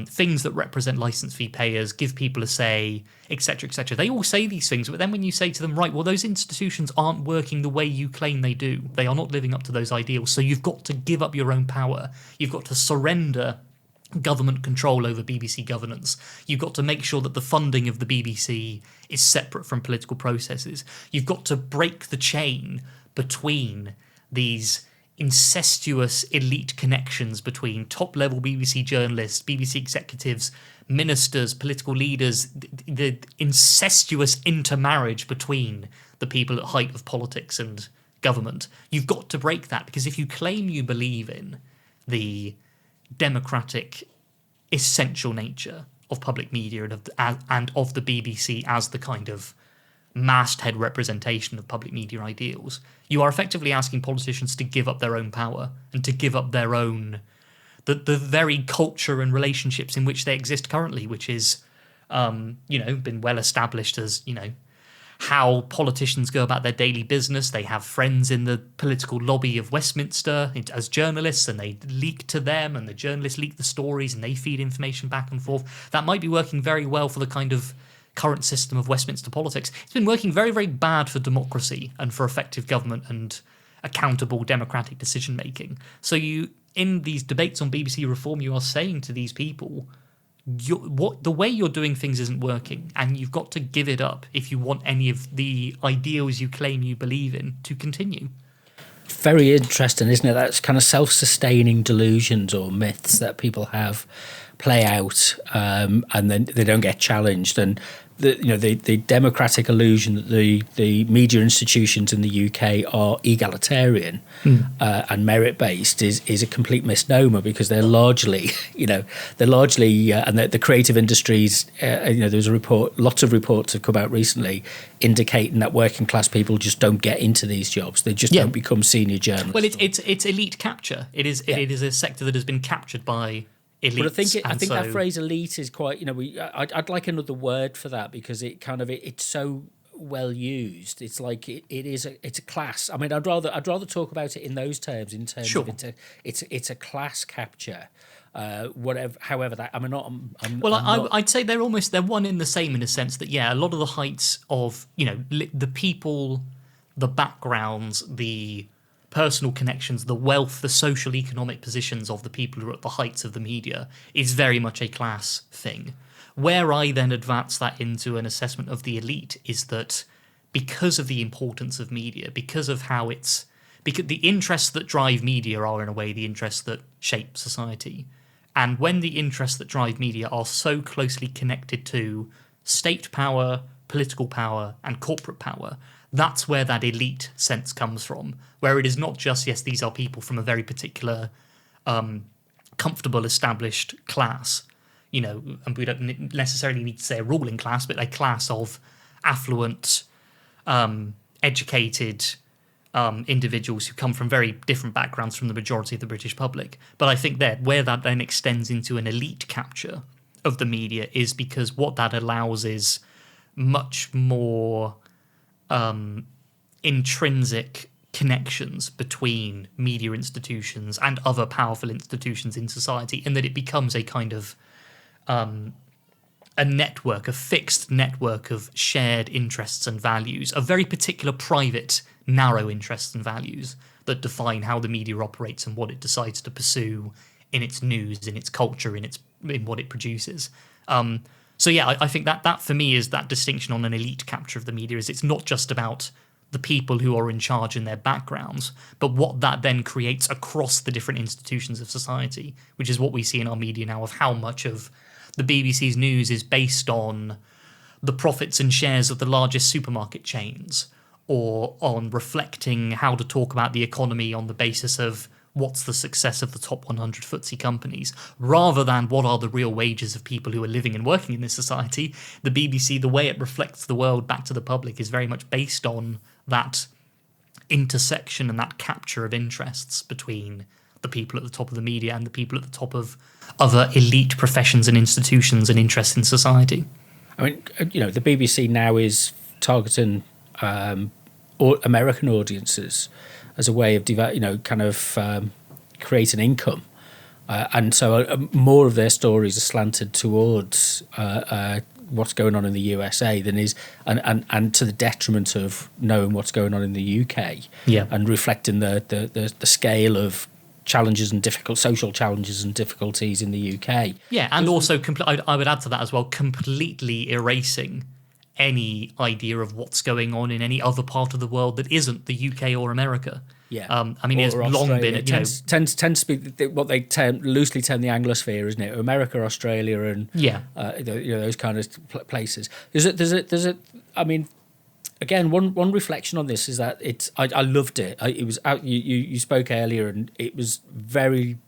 things that represent licence fee payers, give people a say, etc., etc. They all say these things, but then when you say to them, right, well, those institutions aren't working the way you claim they do. They are not living up to those ideals. So you've got to give up your own power. You've got to surrender government control over BBC governance. You've got to make sure that the funding of the BBC is separate from political processes. You've got to break the chain between these incestuous elite connections between top-level BBC journalists, BBC executives, ministers, political leaders, the incestuous intermarriage between the people at height of politics and government. You've got to break that, because if you claim you believe in the democratic essential nature of public media and of the BBC as the kind of masthead representation of public media ideals, you are effectively asking politicians to give up their own power and to give up their own, the very culture and relationships in which they exist currently, which is, been well established as, how politicians go about their daily business. They have friends in the political lobby of Westminster as journalists, and they leak to them, and the journalists leak the stories, and they feed information back and forth. That might be working very well for the kind of current system of Westminster politics. It's been working very, very bad for democracy and for effective government and accountable democratic decision-making. So in these debates on BBC reform, you are saying to these people, the way you're doing things isn't working, and you've got to give it up if you want any of the ideals you claim you believe in to continue. Very interesting, isn't it? That's kind of self-sustaining delusions or myths that people have play out, and then they don't get challenged. And the democratic illusion that the media institutions in the UK are egalitarian and merit-based is a complete misnomer, because they're largely, and the creative industries. There was lots of reports have come out recently indicating that working class people just don't get into these jobs. They just don't become senior journalists. Well, it's elite capture. It is a sector that has been captured by elites. But I think that phrase elite is quite, I'd like another word for that, because it's so well used. It's like it's a class. I mean, I'd rather talk about it in those terms, sure. of it's a class capture. However that, I mean, I'd say they're one in the same, in a sense that, a lot of the heights of, the people, the backgrounds, the personal connections, the wealth, the social economic positions of the people who are at the heights of the media is very much a class thing. Where I then advance that into an assessment of the elite is that because of the importance of media, because the interests that drive media are, in a way, the interests that shape society. And when the interests that drive media are so closely connected to state power, political power, and corporate power, that's where that elite sense comes from, where it is not just, yes, these are people from a very particular, comfortable, established class, and we don't necessarily need to say a ruling class, but a class of affluent, educated individuals who come from very different backgrounds from the majority of the British public. But I think where that then extends into an elite capture of the media is because what that allows is much more intrinsic connections between media institutions and other powerful institutions in society, and that it becomes a kind of a fixed network of shared interests and values, of very particular private, narrow interests and values that define how the media operates and what it decides to pursue in its news, in its culture, in what it produces. I think that for me is that distinction on an elite capture of the media. Is it's not just about the people who are in charge and their backgrounds, but what that then creates across the different institutions of society, which is what we see in our media now, of how much of the BBC's news is based on the profits and shares of the largest supermarket chains, or on reflecting how to talk about the economy on the basis of what's the success of the top 100 FTSE companies, rather than what are the real wages of people who are living and working in this society. The BBC, the way it reflects the world back to the public, is very much based on that intersection and that capture of interests between the people at the top of the media and the people at the top of other elite professions and institutions and interests in society. I mean, the BBC now is targeting American audiences as a way of creating income, and so more of their stories are slanted towards what's going on in the USA than is, and to the detriment of knowing what's going on in the UK, and reflecting the scale of challenges and social challenges and difficulties in the UK. Yeah, and also I would add to that as well, completely erasing any idea of what's going on in any other part of the world that isn't the UK or America. Yeah, I mean, it's long been. It tends to be what they loosely term the Anglosphere, isn't it? America, Australia, and those kind of places. There's a. I mean, again, one reflection on this is that I loved it. It was out. You spoke earlier, and it was very.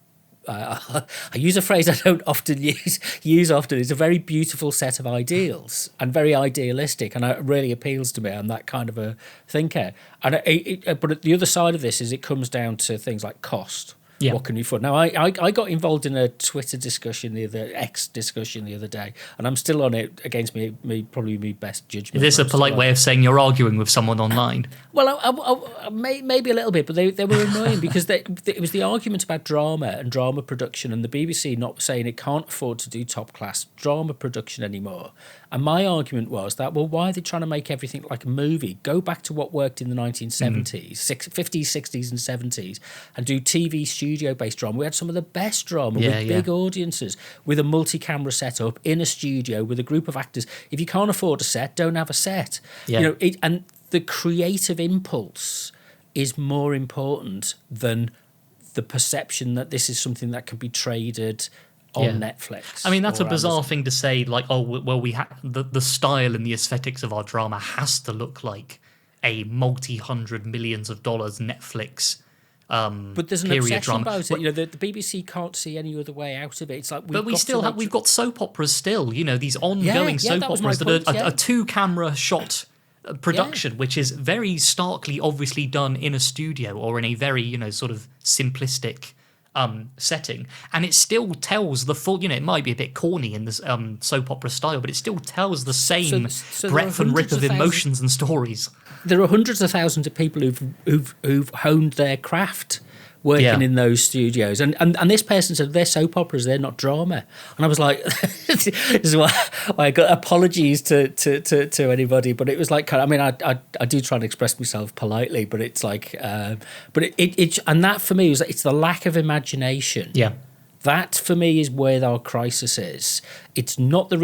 I use a phrase I don't often use often. It's a very beautiful set of ideals and very idealistic, and it really appeals to me. I'm that kind of a thinker. And but the other side of this is it comes down to things like cost. Yeah. What can you afford? Now, I got involved in a Twitter discussion, X discussion the other day, and I'm still on it against me probably my best judgment. Is this a polite way of saying you're arguing with someone online? Well, I maybe a little bit, but they were annoying because it was the argument about drama and drama production, and the BBC not saying it can't afford to do top class drama production anymore. And my argument was that, well, why are they trying to make everything like a movie? Go back to what worked in the 1970s, 50s, 60s, and 70s, and do TV studio studio-based drama. We had some of the best drama Yeah, with yeah. big audiences, with a multi-camera setup in a studio with a group of actors. If you can't afford a set, don't have a set. Yeah. And the creative impulse is more important than the perception that this is something that can be traded on Netflix. I mean, that's or a bizarre Amazon. thing to say, like, oh, well, the style and the aesthetics of our drama has to look like a multi-hundred millions of dollars Netflix But there's an period obsession drama. about it. The BBC can't see any other way out of it. It's like We've got soap operas still, these ongoing soap that was my operas that point, are yeah. a two-camera shot production, which is very starkly, obviously done in a studio or in a very, sort of simplistic setting, and it still tells the full. It might be a bit corny in this soap opera style, but it still tells the same so breadth and width of emotions and stories. There are hundreds of thousands of people who've honed their craft working in those studios, and this person said they're soap operas, they're not drama, and I was like, this is why I got apologies to anybody, but it was like, I mean, I do try and express myself politely, but it's like, but it and that for me was it's the lack of imagination. Yeah. That for me is where our crisis is. It's not the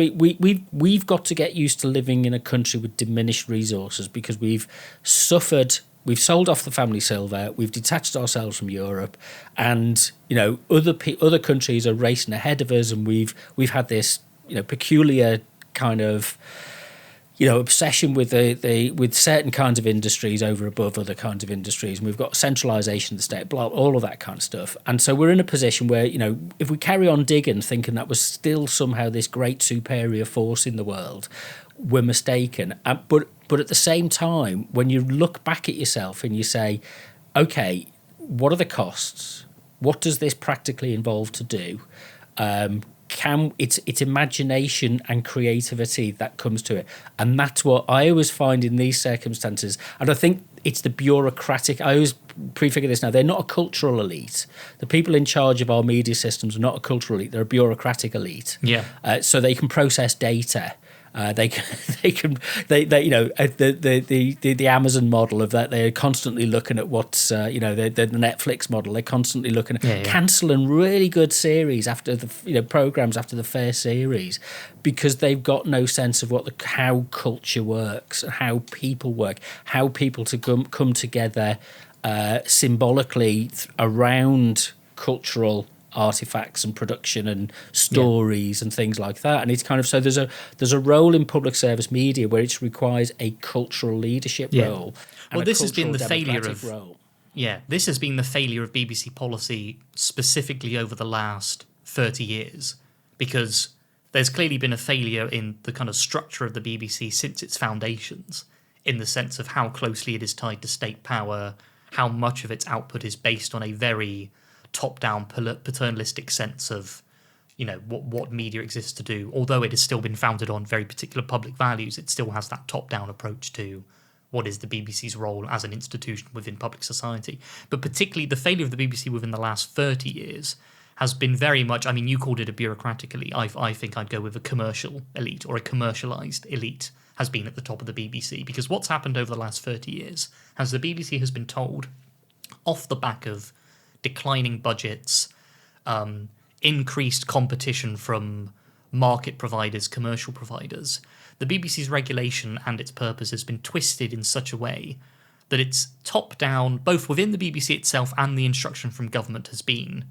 we've got to get used to living in a country with diminished resources because we've suffered. We've sold off the family silver. We've detached ourselves from Europe, and other countries are racing ahead of us, and we've had this peculiar kind of obsession with with certain kinds of industries over above other kinds of industries, and we've got centralisation of the state, blah, all of that kind of stuff. And so we're in a position where if we carry on digging, thinking that we're still somehow this great superior force in the world, we're mistaken. But at the same time, when you look back at yourself and you say, okay, what are the costs? What does this practically involve to do? It's imagination and creativity that comes to it. And that's what I always find in these circumstances. And I think it's the bureaucratic, I always prefigure this now, they're not a cultural elite. The people in charge of our media systems are not a cultural elite, they're a bureaucratic elite. Yeah. So they can process data. The Amazon model of that, they're constantly looking at what's the Netflix model, they're constantly looking at cancelling really good series after the programs after the first series because they've got no sense of how culture works, how people work, how people to come together symbolically around cultural artifacts and production and stories and things like that. And it's kind of, so there's a role in public service media where it requires a cultural leadership role. Well, this has been the failure of role. This has been the failure of BBC policy specifically over the last 30 years, because there's clearly been a failure in the kind of structure of the BBC since its foundations, in the sense of how closely it is tied to state power, how much of its output is based on a very top-down paternalistic sense of what media exists to do. Although it has still been founded on very particular public values, it still has that top-down approach to what is the BBC's role as an institution within public society. But particularly the failure of the BBC within the last 30 years has been very much, I mean, you called it a bureaucratic elite. I think I'd go with a commercial elite, or a commercialised elite has been at the top of the BBC, because what's happened over the last 30 years has the BBC has been told, off the back of declining budgets, increased competition from market providers, commercial providers, the BBC's regulation and its purpose has been twisted in such a way that it's top-down, both within the BBC itself and the instruction from government has been,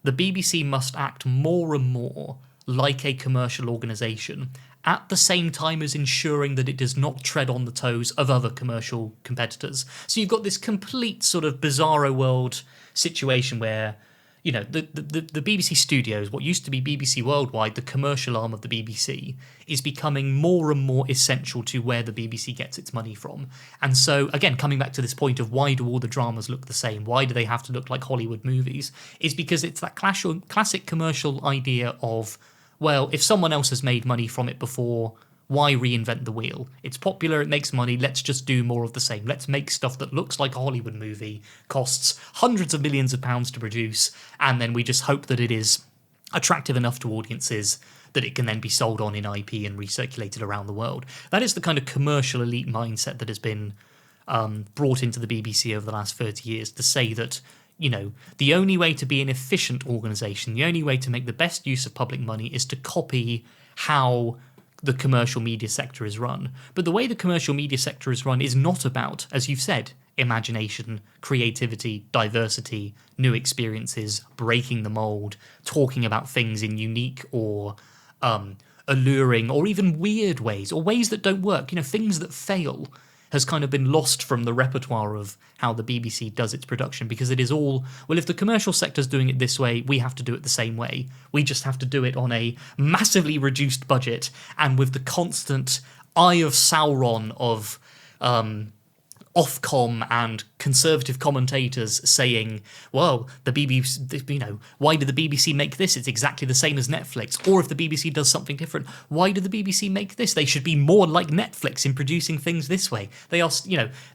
the BBC must act more and more like a commercial organisation, at the same time as ensuring that it does not tread on the toes of other commercial competitors. So you've got this complete sort of bizarro world situation where, the BBC Studios, what used to be BBC Worldwide, the commercial arm of the BBC, is becoming more and more essential to where the BBC gets its money from. And so, again, coming back to this point of why do all the dramas look the same? Why do they have to look like Hollywood movies? Is because it's that classic commercial idea of, well, if someone else has made money from it before, why reinvent the wheel? It's popular, it makes money, let's just do more of the same. Let's make stuff that looks like a Hollywood movie, costs hundreds of millions of pounds to produce, and then we just hope that it is attractive enough to audiences that it can then be sold on in IP and recirculated around the world. That is the kind of commercial elite mindset that has been brought into the BBC over the last 30 years, to say that the only way to be an efficient organisation, the only way to make the best use of public money is to copy how the commercial media sector is run. But the way the commercial media sector is run is not about, as you've said, imagination, creativity, diversity, new experiences, breaking the mold, talking about things in unique or alluring or even weird ways, or ways that don't work, things that fail, has kind of been lost from the repertoire of how the BBC does its production, because it is all, well, if the commercial sector's doing it this way, we have to do it the same way. We just have to do it on a massively reduced budget and with the constant eye of Sauron of Ofcom and conservative commentators saying, well, the BBC, why did the BBC make this? It's exactly the same as Netflix. Or if the BBC does something different, why did the BBC make this? They should be more like Netflix in producing things this way. They are,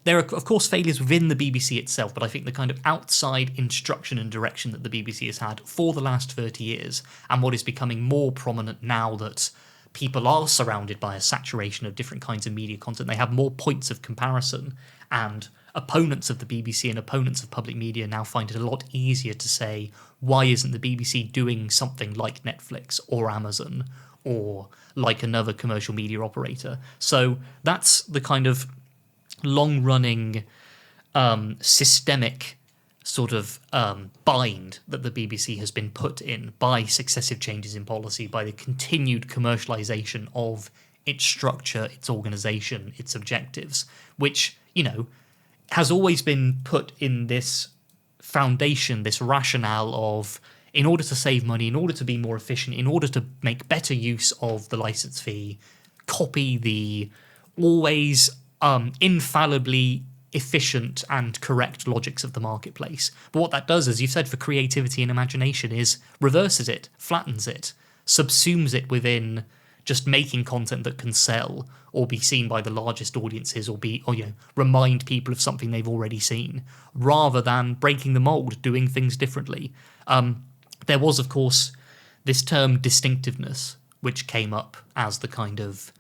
there are, of course, failures within the BBC itself, but I think the kind of outside instruction and direction that the BBC has had for the last 30 years, and what is becoming more prominent now that people are surrounded by a saturation of different kinds of media content, they have more points of comparison, and opponents of the BBC and opponents of public media now find it a lot easier to say, why isn't the BBC doing something like Netflix or Amazon or like another commercial media operator? So that's the kind of long-running systemic sort of bind that the BBC has been put in by successive changes in policy, by the continued commercialisation of its structure, its organisation, its objectives, which, has always been put in this foundation, this rationale of, in order to save money, in order to be more efficient, in order to make better use of the licence fee, copy the always infallibly efficient and correct logics of the marketplace. But what that does, as you've said, for creativity and imagination is reverses it, flattens it, subsumes it within just making content that can sell or be seen by the largest audiences or remind people of something they've already seen, rather than breaking the mold, doing things differently. There was, of course, this term distinctiveness, which came up as the kind of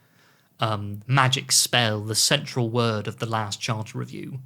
magic spell, the central word of the last Charter Review,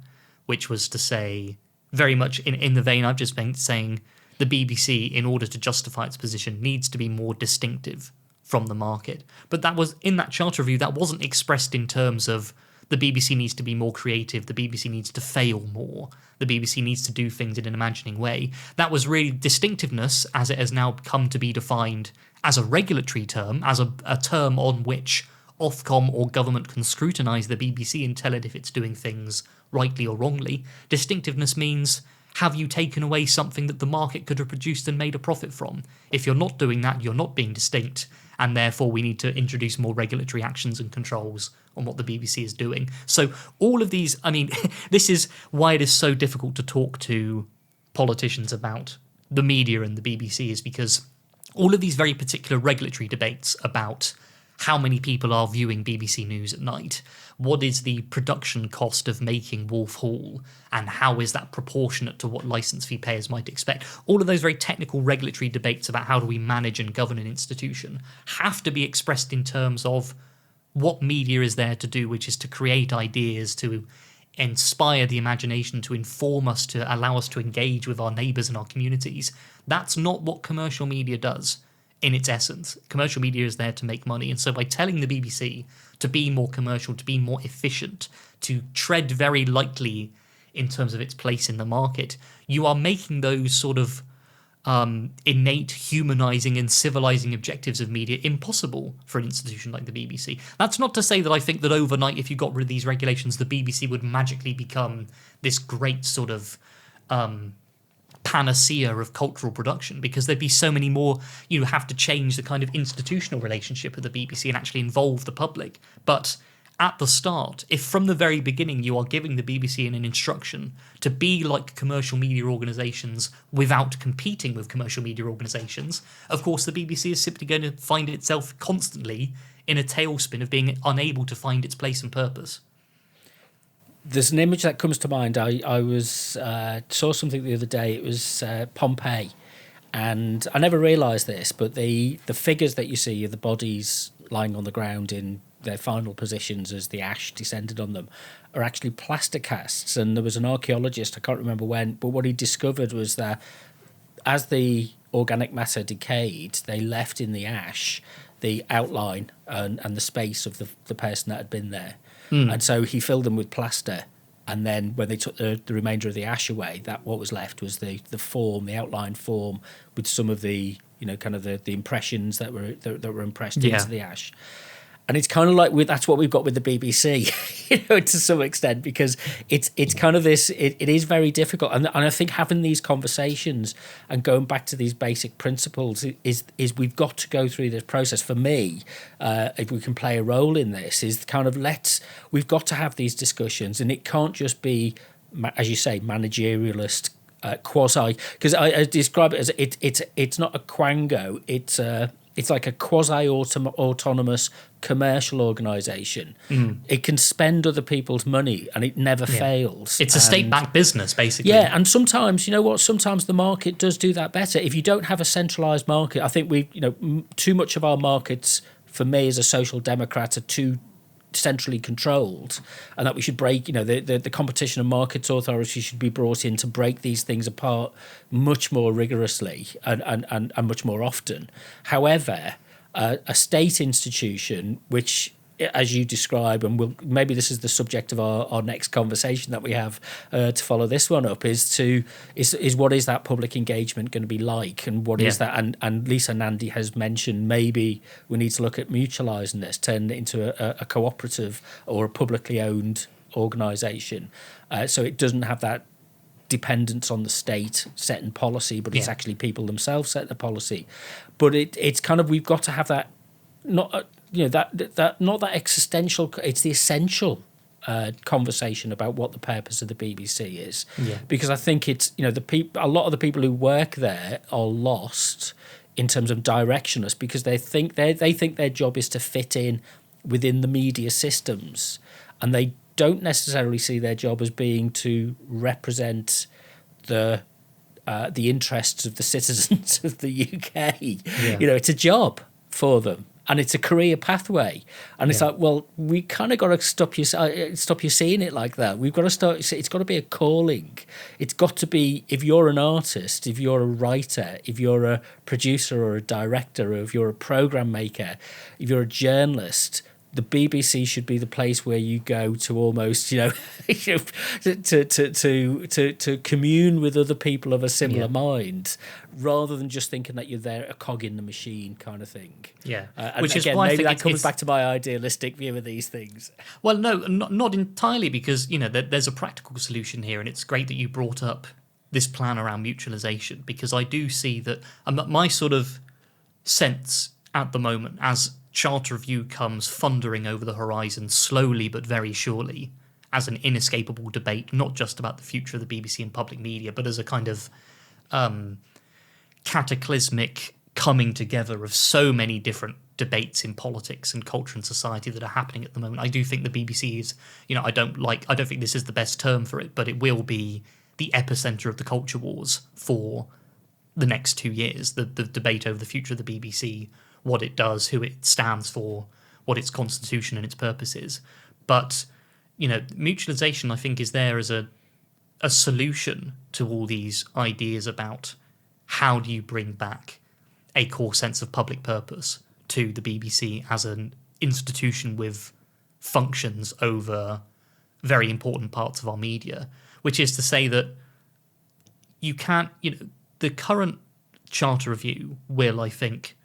which was to say, very much in the vein I've just been saying, the BBC, in order to justify its position, needs to be more distinctive from the market. But that was, in that Charter Review, that wasn't expressed in terms of the BBC needs to be more creative, the BBC needs to fail more, the BBC needs to do things in an imagining way. That was really distinctiveness, as it has now come to be defined as a regulatory term, as a term on which Ofcom or government can scrutinise the BBC and tell it if it's doing things rightly or wrongly. Distinctiveness means, have you taken away something that the market could have produced and made a profit from? If you're not doing that, you're not being distinct, and therefore we need to introduce more regulatory actions and controls on what the BBC is doing. So all of these, this is why it is so difficult to talk to politicians about the media and the BBC, is because all of these very particular regulatory debates about how many people are viewing BBC News at night, what is the production cost of making Wolf Hall, and how is that proportionate to what licence fee payers might expect. All of those very technical regulatory debates about how do we manage and govern an institution have to be expressed in terms of what media is there to do, which is to create ideas, to inspire the imagination, to inform us, to allow us to engage with our neighbours and our communities. That's not what commercial media does. In its essence, commercial media is there to make money, and so by telling the BBC to be more commercial, to be more efficient, to tread very lightly in terms of its place in the market, you are making those sort of innate humanising and civilising objectives of media impossible for an institution like the BBC. That's not to say that I think that overnight, if you got rid of these regulations, the BBC would magically become this great sort of panacea of cultural production, because there'd be so many more. You have to change the kind of institutional relationship of the BBC and actually involve the public. But at the start, if from the very beginning you are giving the BBC an instruction to be like commercial media organisations without competing with commercial media organisations, of course the BBC is simply going to find itself constantly in a tailspin of being unable to find its place and purpose. There's an image that comes to mind. I saw something the other day. It was Pompeii, and I never realised this, but the figures that you see are the bodies lying on the ground in their final positions as the ash descended on them, are actually plaster casts. And there was an archaeologist, I can't remember when, but what he discovered was that as the organic matter decayed, they left in the ash the outline and the space of the person that had been there. And so he filled them with plaster. And then when they took the remainder of the ash away, that what was left was the form, the outline form, with some of the, kind of the impressions that were impressed into the ash. And it's kind of like that's what we've got with the BBC, to some extent, because it's kind of this. It is very difficult, and I think having these conversations and going back to these basic principles is we've got to go through this process. For me, if we can play a role in this, is kind of we've got to have these discussions, and it can't just be, as you say, managerialist. Quasi, because I describe it as it's not a quango, it's like a quasi-autonomous commercial organisation. It can spend other people's money and it never fails. It's a state-backed business, basically. Yeah, and sometimes, sometimes the market does do that better. If you don't have a centralised market, I think too much of our markets, for me as a social democrat, are too centrally controlled, and that we should break, the competition and markets authority should be brought in to break these things apart much more rigorously and much more often. However, a state institution, which, as you describe, and maybe this is the subject of our next conversation that we have to follow this one up, is what is that public engagement going to be like, and what is that? And Lisa Nandy has mentioned maybe we need to look at mutualising this, turn it into a cooperative or a publicly owned organisation, so it doesn't have that dependence on the state setting policy, but it's actually people themselves setting the policy. But it's kind of, we've got to have that, not that not that existential, it's the essential conversation about what the purpose of the BBC is. Because I think it's, a lot of the people who work there are lost in terms of directionless, because they think their job is to fit in within the media systems, and they don't necessarily see their job as being to represent the interests of the citizens of the UK. It's a job for them, and it's a career pathway, and it's like, well, we kind of got to stop you seeing it like that. We've got to start. It's got to be a calling. It's got to be, if you're an artist, if you're a writer, if you're a producer or a director, or if you're a program maker, if you're a journalist, the BBC should be the place where you go to almost, to commune with other people of a similar mind, rather than just thinking that you're there, a cog in the machine kind of thing. Which is again, why maybe I think that comes back to my idealistic view of these things. Well, no, not entirely, because there's a practical solution here, and it's great that you brought up this plan around mutualisation, because I do see that my sort of sense at the moment, as Charter Review comes thundering over the horizon slowly but very surely, as an inescapable debate, not just about the future of the BBC and public media, but as a kind of cataclysmic coming together of so many different debates in politics and culture and society that are happening at the moment. I do think the BBC is, I don't think this is the best term for it, but it will be the epicenter of the culture wars for the next 2 years. The debate over the future of the BBC, what it does, who it stands for, what its constitution and its purpose is. But, mutualisation, I think, is there as a solution to all these ideas about how do you bring back a core sense of public purpose to the BBC as an institution with functions over very important parts of our media, which is to say that you can't, the current Charter Review will, I think,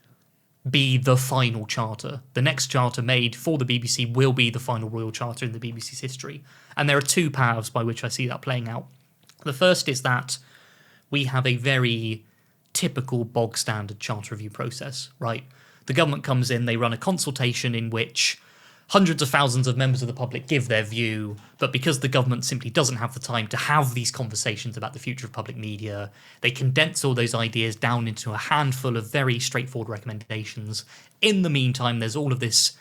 be the final charter. The next charter made for the BBC will be the final royal charter in the BBC's history. And there are two paths by which I see that playing out. The first is that we have a very typical bog standard Charter Review process, right? The government comes in, they run a consultation in which hundreds of thousands of members of the public give their view, but because the government simply doesn't have the time to have these conversations about the future of public media, they condense all those ideas down into a handful of very straightforward recommendations. In the meantime, there's all of this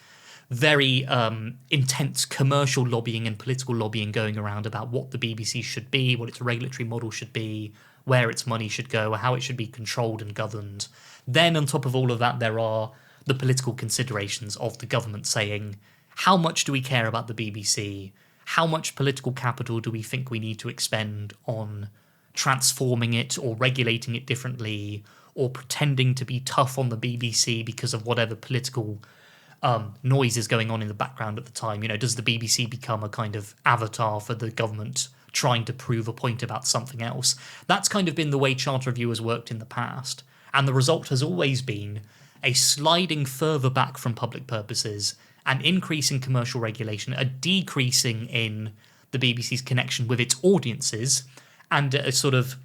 very intense commercial lobbying and political lobbying going around about what the BBC should be, what its regulatory model should be, where its money should go, how it should be controlled and governed. Then on top of all of that, there are the political considerations of the government saying, how much do we care about the BBC? How much political capital do we think we need to expend on transforming it or regulating it differently or pretending to be tough on the BBC because of whatever political noise is going on in the background at the time? Does the BBC become a kind of avatar for the government trying to prove a point about something else? That's kind of been the way charter review has worked in the past. And the result has always been a sliding further back from public purposes, an increase in commercial regulation, a decreasing in the BBC's connection with its audiences, and a sort of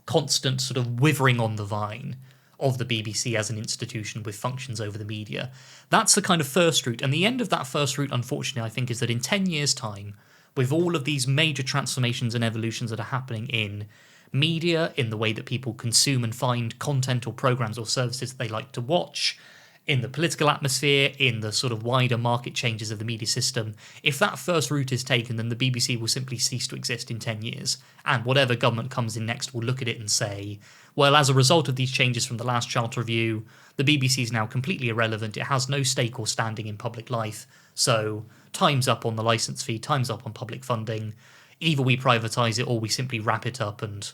constant sort of withering on the vine of the BBC as an institution with functions over the media. That's the kind of first route. And the end of that first route, unfortunately, I think, is that in 10 years' time, with all of these major transformations and evolutions that are happening in media, in the way that people consume and find content or programs or services that they like to watch, in the political atmosphere, in the sort of wider market changes of the media system, if that first route is taken, then the BBC will simply cease to exist in 10 years. And whatever government comes in next will look at it and say, well, as a result of these changes from the last charter review, the BBC is now completely irrelevant. It has no stake or standing in public life. So time's up on the licence fee, time's up on public funding. Either we privatise it or we simply wrap it up and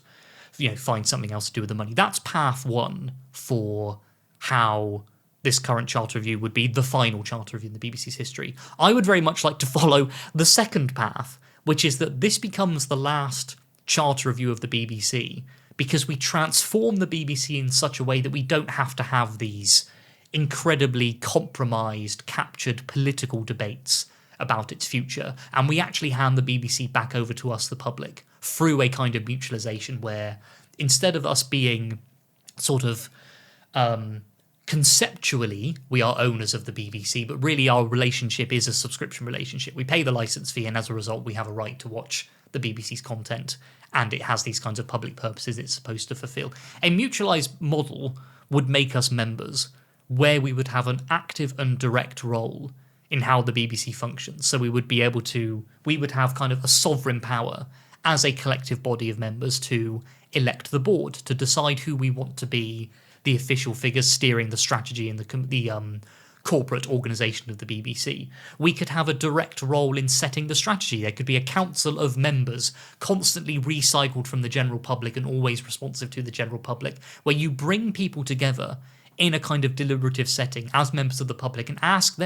find something else to do with the money. That's path one for how this current charter review would be the final charter review in the BBC's history. I would very much like to follow the second path, which is that this becomes the last charter review of the BBC because we transform the BBC in such a way that we don't have to have these incredibly compromised, captured political debates about its future, and we actually hand the BBC back over to us, the public, through a kind of mutualisation where instead of us being sort of conceptually we are owners of the BBC, but really our relationship is a subscription relationship. We pay the licence fee, and as a result we have a right to watch the BBC's content, and it has these kinds of public purposes it's supposed to fulfil. A mutualised model would make us members where we would have an active and direct role in how the BBC functions. So we would have kind of a sovereign power as a collective body of members to elect the board, to decide who we want to be the official figures steering the strategy and the corporate organisation of the BBC. We could have a direct role in setting the strategy. There could be a council of members constantly recycled from the general public and always responsive to the general public, where you bring people together in a kind of deliberative setting as members of the public and ask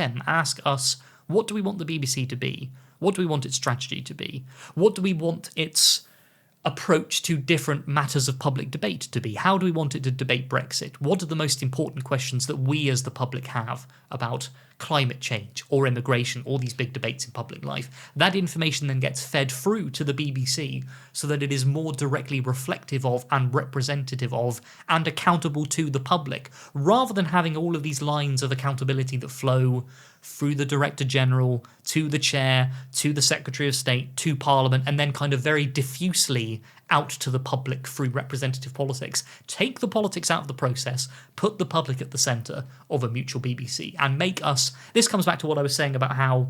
us, what do we want the BBC to be? What do we want its strategy to be? What do we want its approach to different matters of public debate to be? How do we want it to debate Brexit? What are the most important questions that we as the public have about climate change or immigration, all these big debates in public life? That information then gets fed through to the BBC so that it is more directly reflective of and representative of and accountable to the public, rather than having all of these lines of accountability that flow through the Director General, to the Chair, to the Secretary of State, to Parliament, and then kind of very diffusely out to the public through representative politics. Take the politics out of the process, put the public at the centre of a mutual BBC, and make us... This comes back to what I was saying about how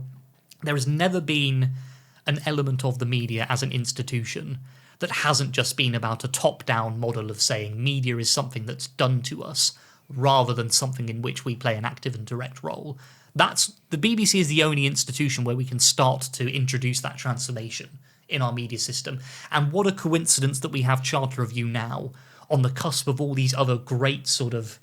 there has never been an element of the media as an institution that hasn't just been about a top-down model of saying media is something that's done to us, rather than something in which we play an active and direct role. The BBC is the only institution where we can start to introduce that transformation in our media system. And what a coincidence that we have Charter Review now on the cusp of all these other great sort of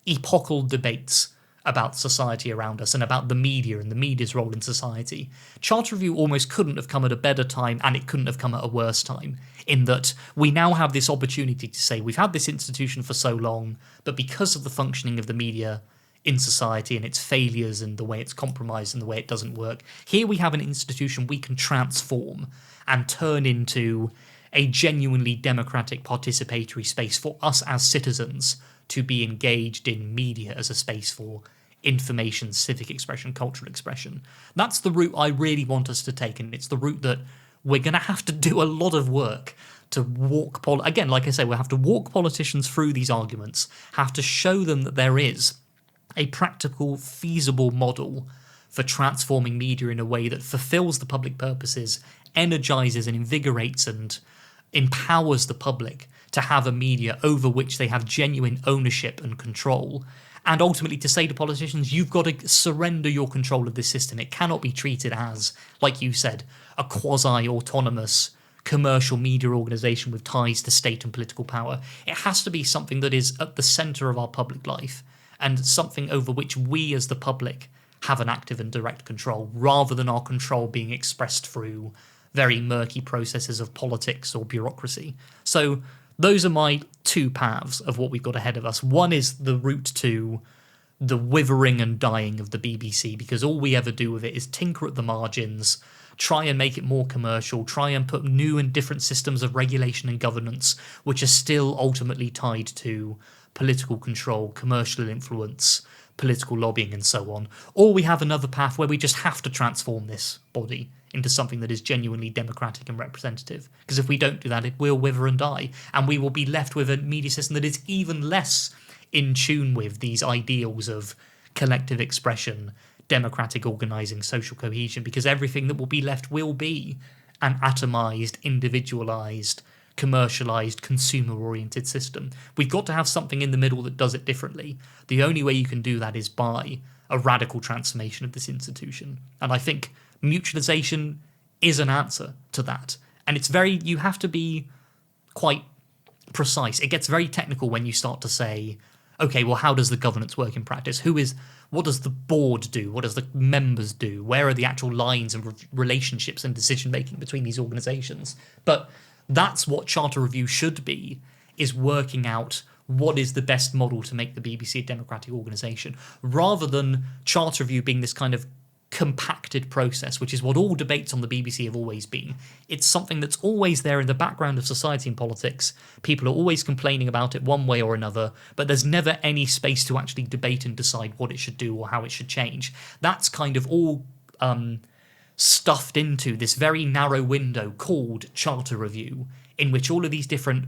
epochal debates about society around us and about the media and the media's role in society. Charter Review almost couldn't have come at a better time, and it couldn't have come at a worse time, in that we now have this opportunity to say we've had this institution for so long, but because of the functioning of the media in society and its failures and the way it's compromised and the way it doesn't work, here we have an institution we can transform and turn into a genuinely democratic participatory space for us as citizens to be engaged in media as a space for information, civic expression, cultural expression. That's the route I really want us to take, and it's the route that we're going to have to do a lot of work to walk... Again, like I say, we'll have to walk politicians through these arguments, have to show them that there is a practical, feasible model for transforming media in a way that fulfills the public purposes, energises and invigorates and empowers the public to have a media over which they have genuine ownership and control, And ultimately to say to politicians, you've got to surrender your control of this system. It cannot be treated as, like you said, a quasi-autonomous commercial media organisation with ties to state and political power. It has to be something that is at the centre of our public life and something over which we as the public have an active and direct control, rather than our control being expressed through very murky processes of politics or bureaucracy. So those are my two paths of what we've got ahead of us. One is the route to the withering and dying of the BBC, because all we ever do with it is tinker at the margins, try and make it more commercial, try and put new and different systems of regulation and governance, which are still ultimately tied to political control, commercial influence, political lobbying, and so on. Or we have another path where we just have to transform this body into something that is genuinely democratic and representative. Because if we don't do that, it will wither and die, and we will be left with a media system that is even less in tune with these ideals of collective expression, democratic organising, social cohesion, because everything that will be left will be an atomised, individualised, commercialised, consumer-oriented system. We've got to have something in the middle that does it differently. The only way you can do that is by a radical transformation of this institution. And I think mutualisation is an answer to that. And it's you have to be quite precise. It gets very technical when you start to say, okay, well, how does the governance work in practice? What does the board do? What does the members do? Where are the actual lines and relationships and decision-making between these organisations? But that's what Charter Review should be, is working out what is the best model to make the BBC a democratic organisation, rather than Charter Review being this kind of compacted process, which is what all debates on the BBC have always been. It's something that's always there in the background of society and politics. People are always complaining about it one way or another, but there's never any space to actually debate and decide what it should do or how it should change. That's kind of all stuffed into this very narrow window called Charter Review, in which all of these different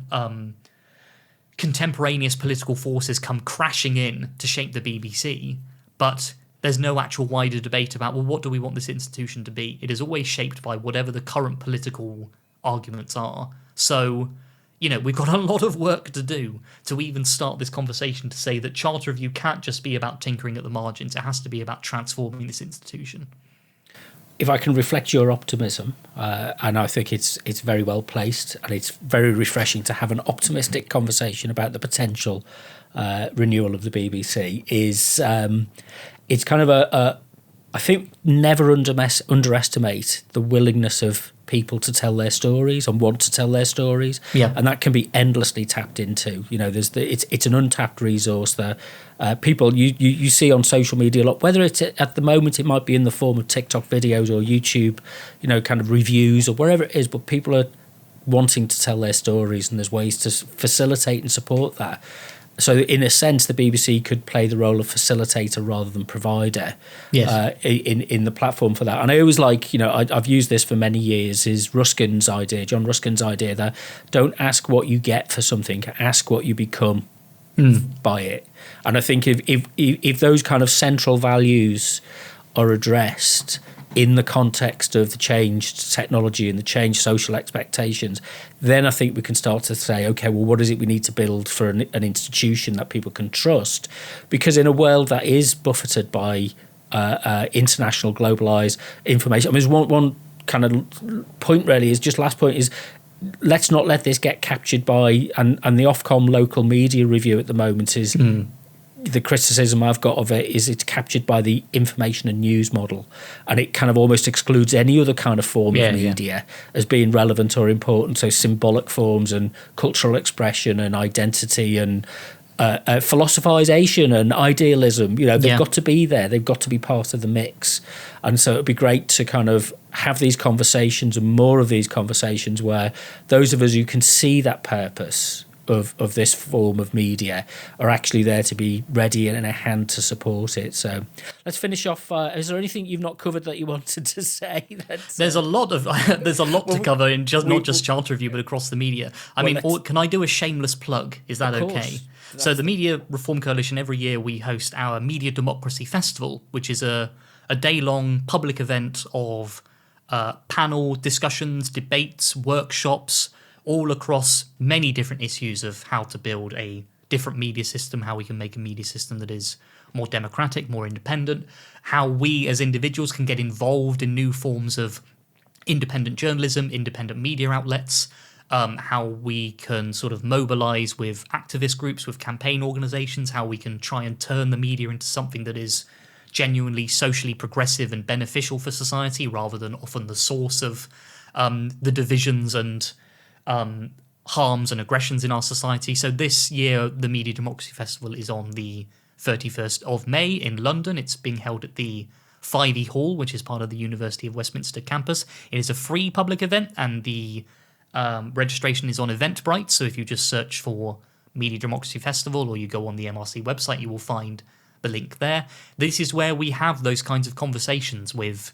contemporaneous political forces come crashing in to shape the BBC, but there's no actual wider debate about, well, what do we want this institution to be? It is always shaped by whatever the current political arguments are. So, we've got a lot of work to do to even start this conversation to say that Charter Review can't just be about tinkering at the margins. It has to be about transforming this institution. If I can reflect your optimism, and I think it's very well placed, and it's very refreshing to have an optimistic conversation about the potential renewal of the BBC, is it's kind of I think never underestimate the willingness of people to tell their stories and want to tell their stories. Yeah. And that can be endlessly tapped into. It's an untapped resource there. People you see on social media a lot, whether it's at the moment it might be in the form of TikTok videos or YouTube, kind of reviews or wherever it is, but people are wanting to tell their stories, and there's ways to facilitate and support that. So in a sense, the BBC could play the role of facilitator rather than provider. Yes. In the platform for that. And I always I've used this for many years, is John Ruskin's idea that don't ask what you get for something, ask what you become by it. And I think if those kind of central values are addressed in the context of the changed technology and the changed social expectations, then I think we can start to say, okay, well, what is it we need to build for an institution that people can trust? Because in a world that is buffeted by international globalized information, I mean, there's one kind of point really is just last point is, let's not let this get captured by, and the Ofcom local media review at the moment is, the criticism I've got of it is it's captured by the information and news model, and it kind of almost excludes any other kind of form of media as being relevant or important. So symbolic forms and cultural expression and identity and philosophization and idealism, they've got to be there. They've got to be part of the mix. And so it'd be great to kind of have these conversations and more of these conversations where those of us who can see that purpose of this form of media are actually there to be ready and in a hand to support it. So let's finish off. Is there anything you've not covered that you wanted to say? There's a lot to cover in not just Charter Review, but across the media. Can I do a shameless plug? Is that okay? So the Media Reform Coalition, every year we host our Media Democracy Festival, which is a day-long public event of panel discussions, debates, workshops, all across many different issues of how to build a different media system, how we can make a media system that is more democratic, more independent, how we as individuals can get involved in new forms of independent journalism, independent media outlets, how we can sort of mobilize with activist groups, with campaign organizations, how we can try and turn the media into something that is genuinely socially progressive and beneficial for society, rather than often the source of the divisions and harms and aggressions in our society. So this year, the Media Democracy Festival is on the 31st of May in London. It's being held at the 5E Hall, which is part of the University of Westminster campus. It is a free public event, and the registration is on Eventbrite. So if you just search for Media Democracy Festival, or you go on the MRC website, you will find the link there. This is where we have those kinds of conversations with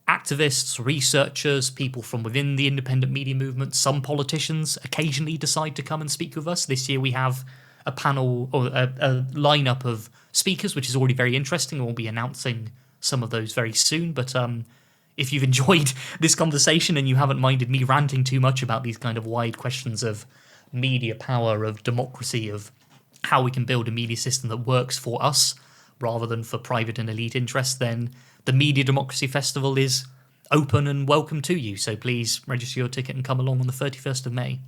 activists, researchers, people from within the independent media movement. Some politicians occasionally decide to come and speak with us. This year we have a panel, or a lineup of speakers, which is already very interesting, and we'll be announcing some of those very soon. But if you've enjoyed this conversation and you haven't minded me ranting too much about these kind of wide questions of media power, of democracy, of how we can build a media system that works for us rather than for private and elite interests, then the Media Democracy Festival is open and welcome to you. So please register your ticket and come along on the 31st of May.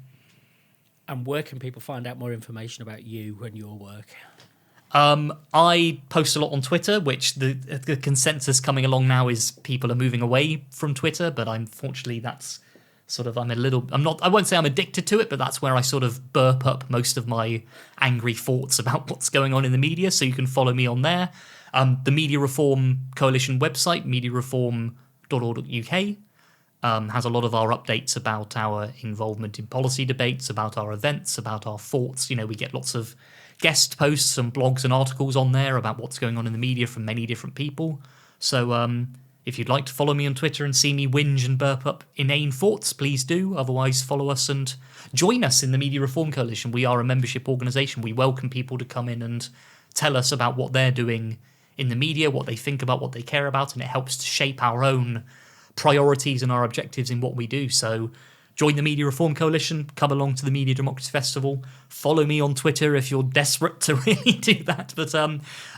And where can people find out more information about you and your work? I post a lot on Twitter, which the consensus coming along now is people are moving away from Twitter, but unfortunately that's sort of, I won't say I'm addicted to it, but that's where I sort of burp up most of my angry thoughts about what's going on in the media. So you can follow me on there. The Media Reform Coalition website, mediareform.org.uk, has a lot of our updates about our involvement in policy debates, about our events, about our thoughts. You know, we get lots of guest posts and blogs and articles on there about what's going on in the media from many different people. So if you'd like to follow me on Twitter and see me whinge and burp up inane thoughts, please do. Otherwise, follow us and join us in the Media Reform Coalition. We are a membership organisation. We welcome people to come in and tell us about what they're doing in the media, what they think about, what they care about, and it helps to shape our own priorities and our objectives in what we do. So join the Media Reform Coalition, come along to the Media Democracy Festival, follow me on Twitter if you're desperate to really do that. But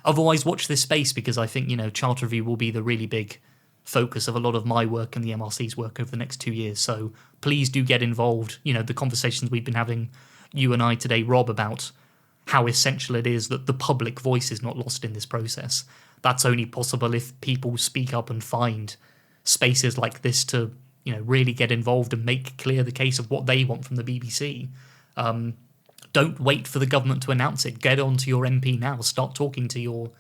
otherwise, watch this space, because I think, Charter Review will be the really big focus of a lot of my work and the MRC's work over the next 2 years. So please do get involved. The conversations we've been having, you and I today, Rob, about how essential it is that the public voice is not lost in this process. That's only possible if people speak up and find spaces like this to, really get involved and make clear the case of what they want from the BBC. Don't wait for the government to announce it. Get on to your MP now. Start talking to your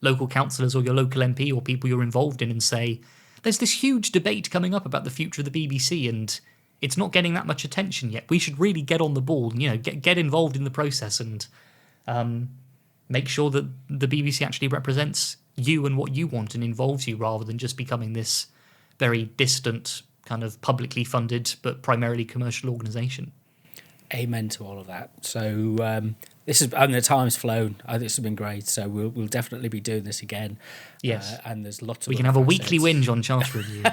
local councillors or your local MP or people you're involved in and say, there's this huge debate coming up about the future of the BBC and it's not getting that much attention yet. We should really get on the ball, get involved in the process and make sure that the BBC actually represents you and what you want and involves you, rather than just becoming this very distant kind of publicly funded but primarily commercial organisation. Amen to all of that. So the time's flown. I think this has been great. So we'll definitely be doing this again. Yes, and there's lots of. We can have a weekly whinge on Charter Review.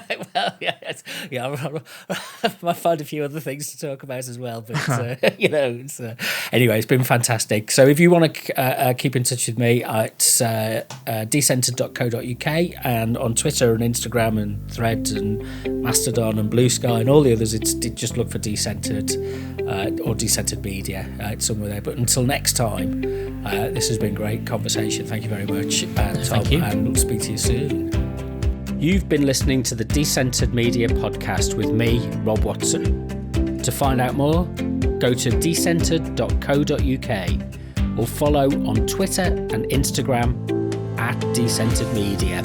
Well, I might find a few other things to talk about as well. But anyway, it's been fantastic. So if you want to keep in touch with me, it's decentered.co.uk, and on Twitter and Instagram and Threads and Mastodon and Blue Sky and all the others, it's just look for Decentered or Decentered Media. It's somewhere there. But until next time, this has been great conversation. Thank you very much, Tom. Thank you. And we'll speak to you soon. You've been listening to the Decentered Media podcast with me, Rob Watson. To find out more, go to decentered.co.uk or follow on Twitter and Instagram @Decentered Media.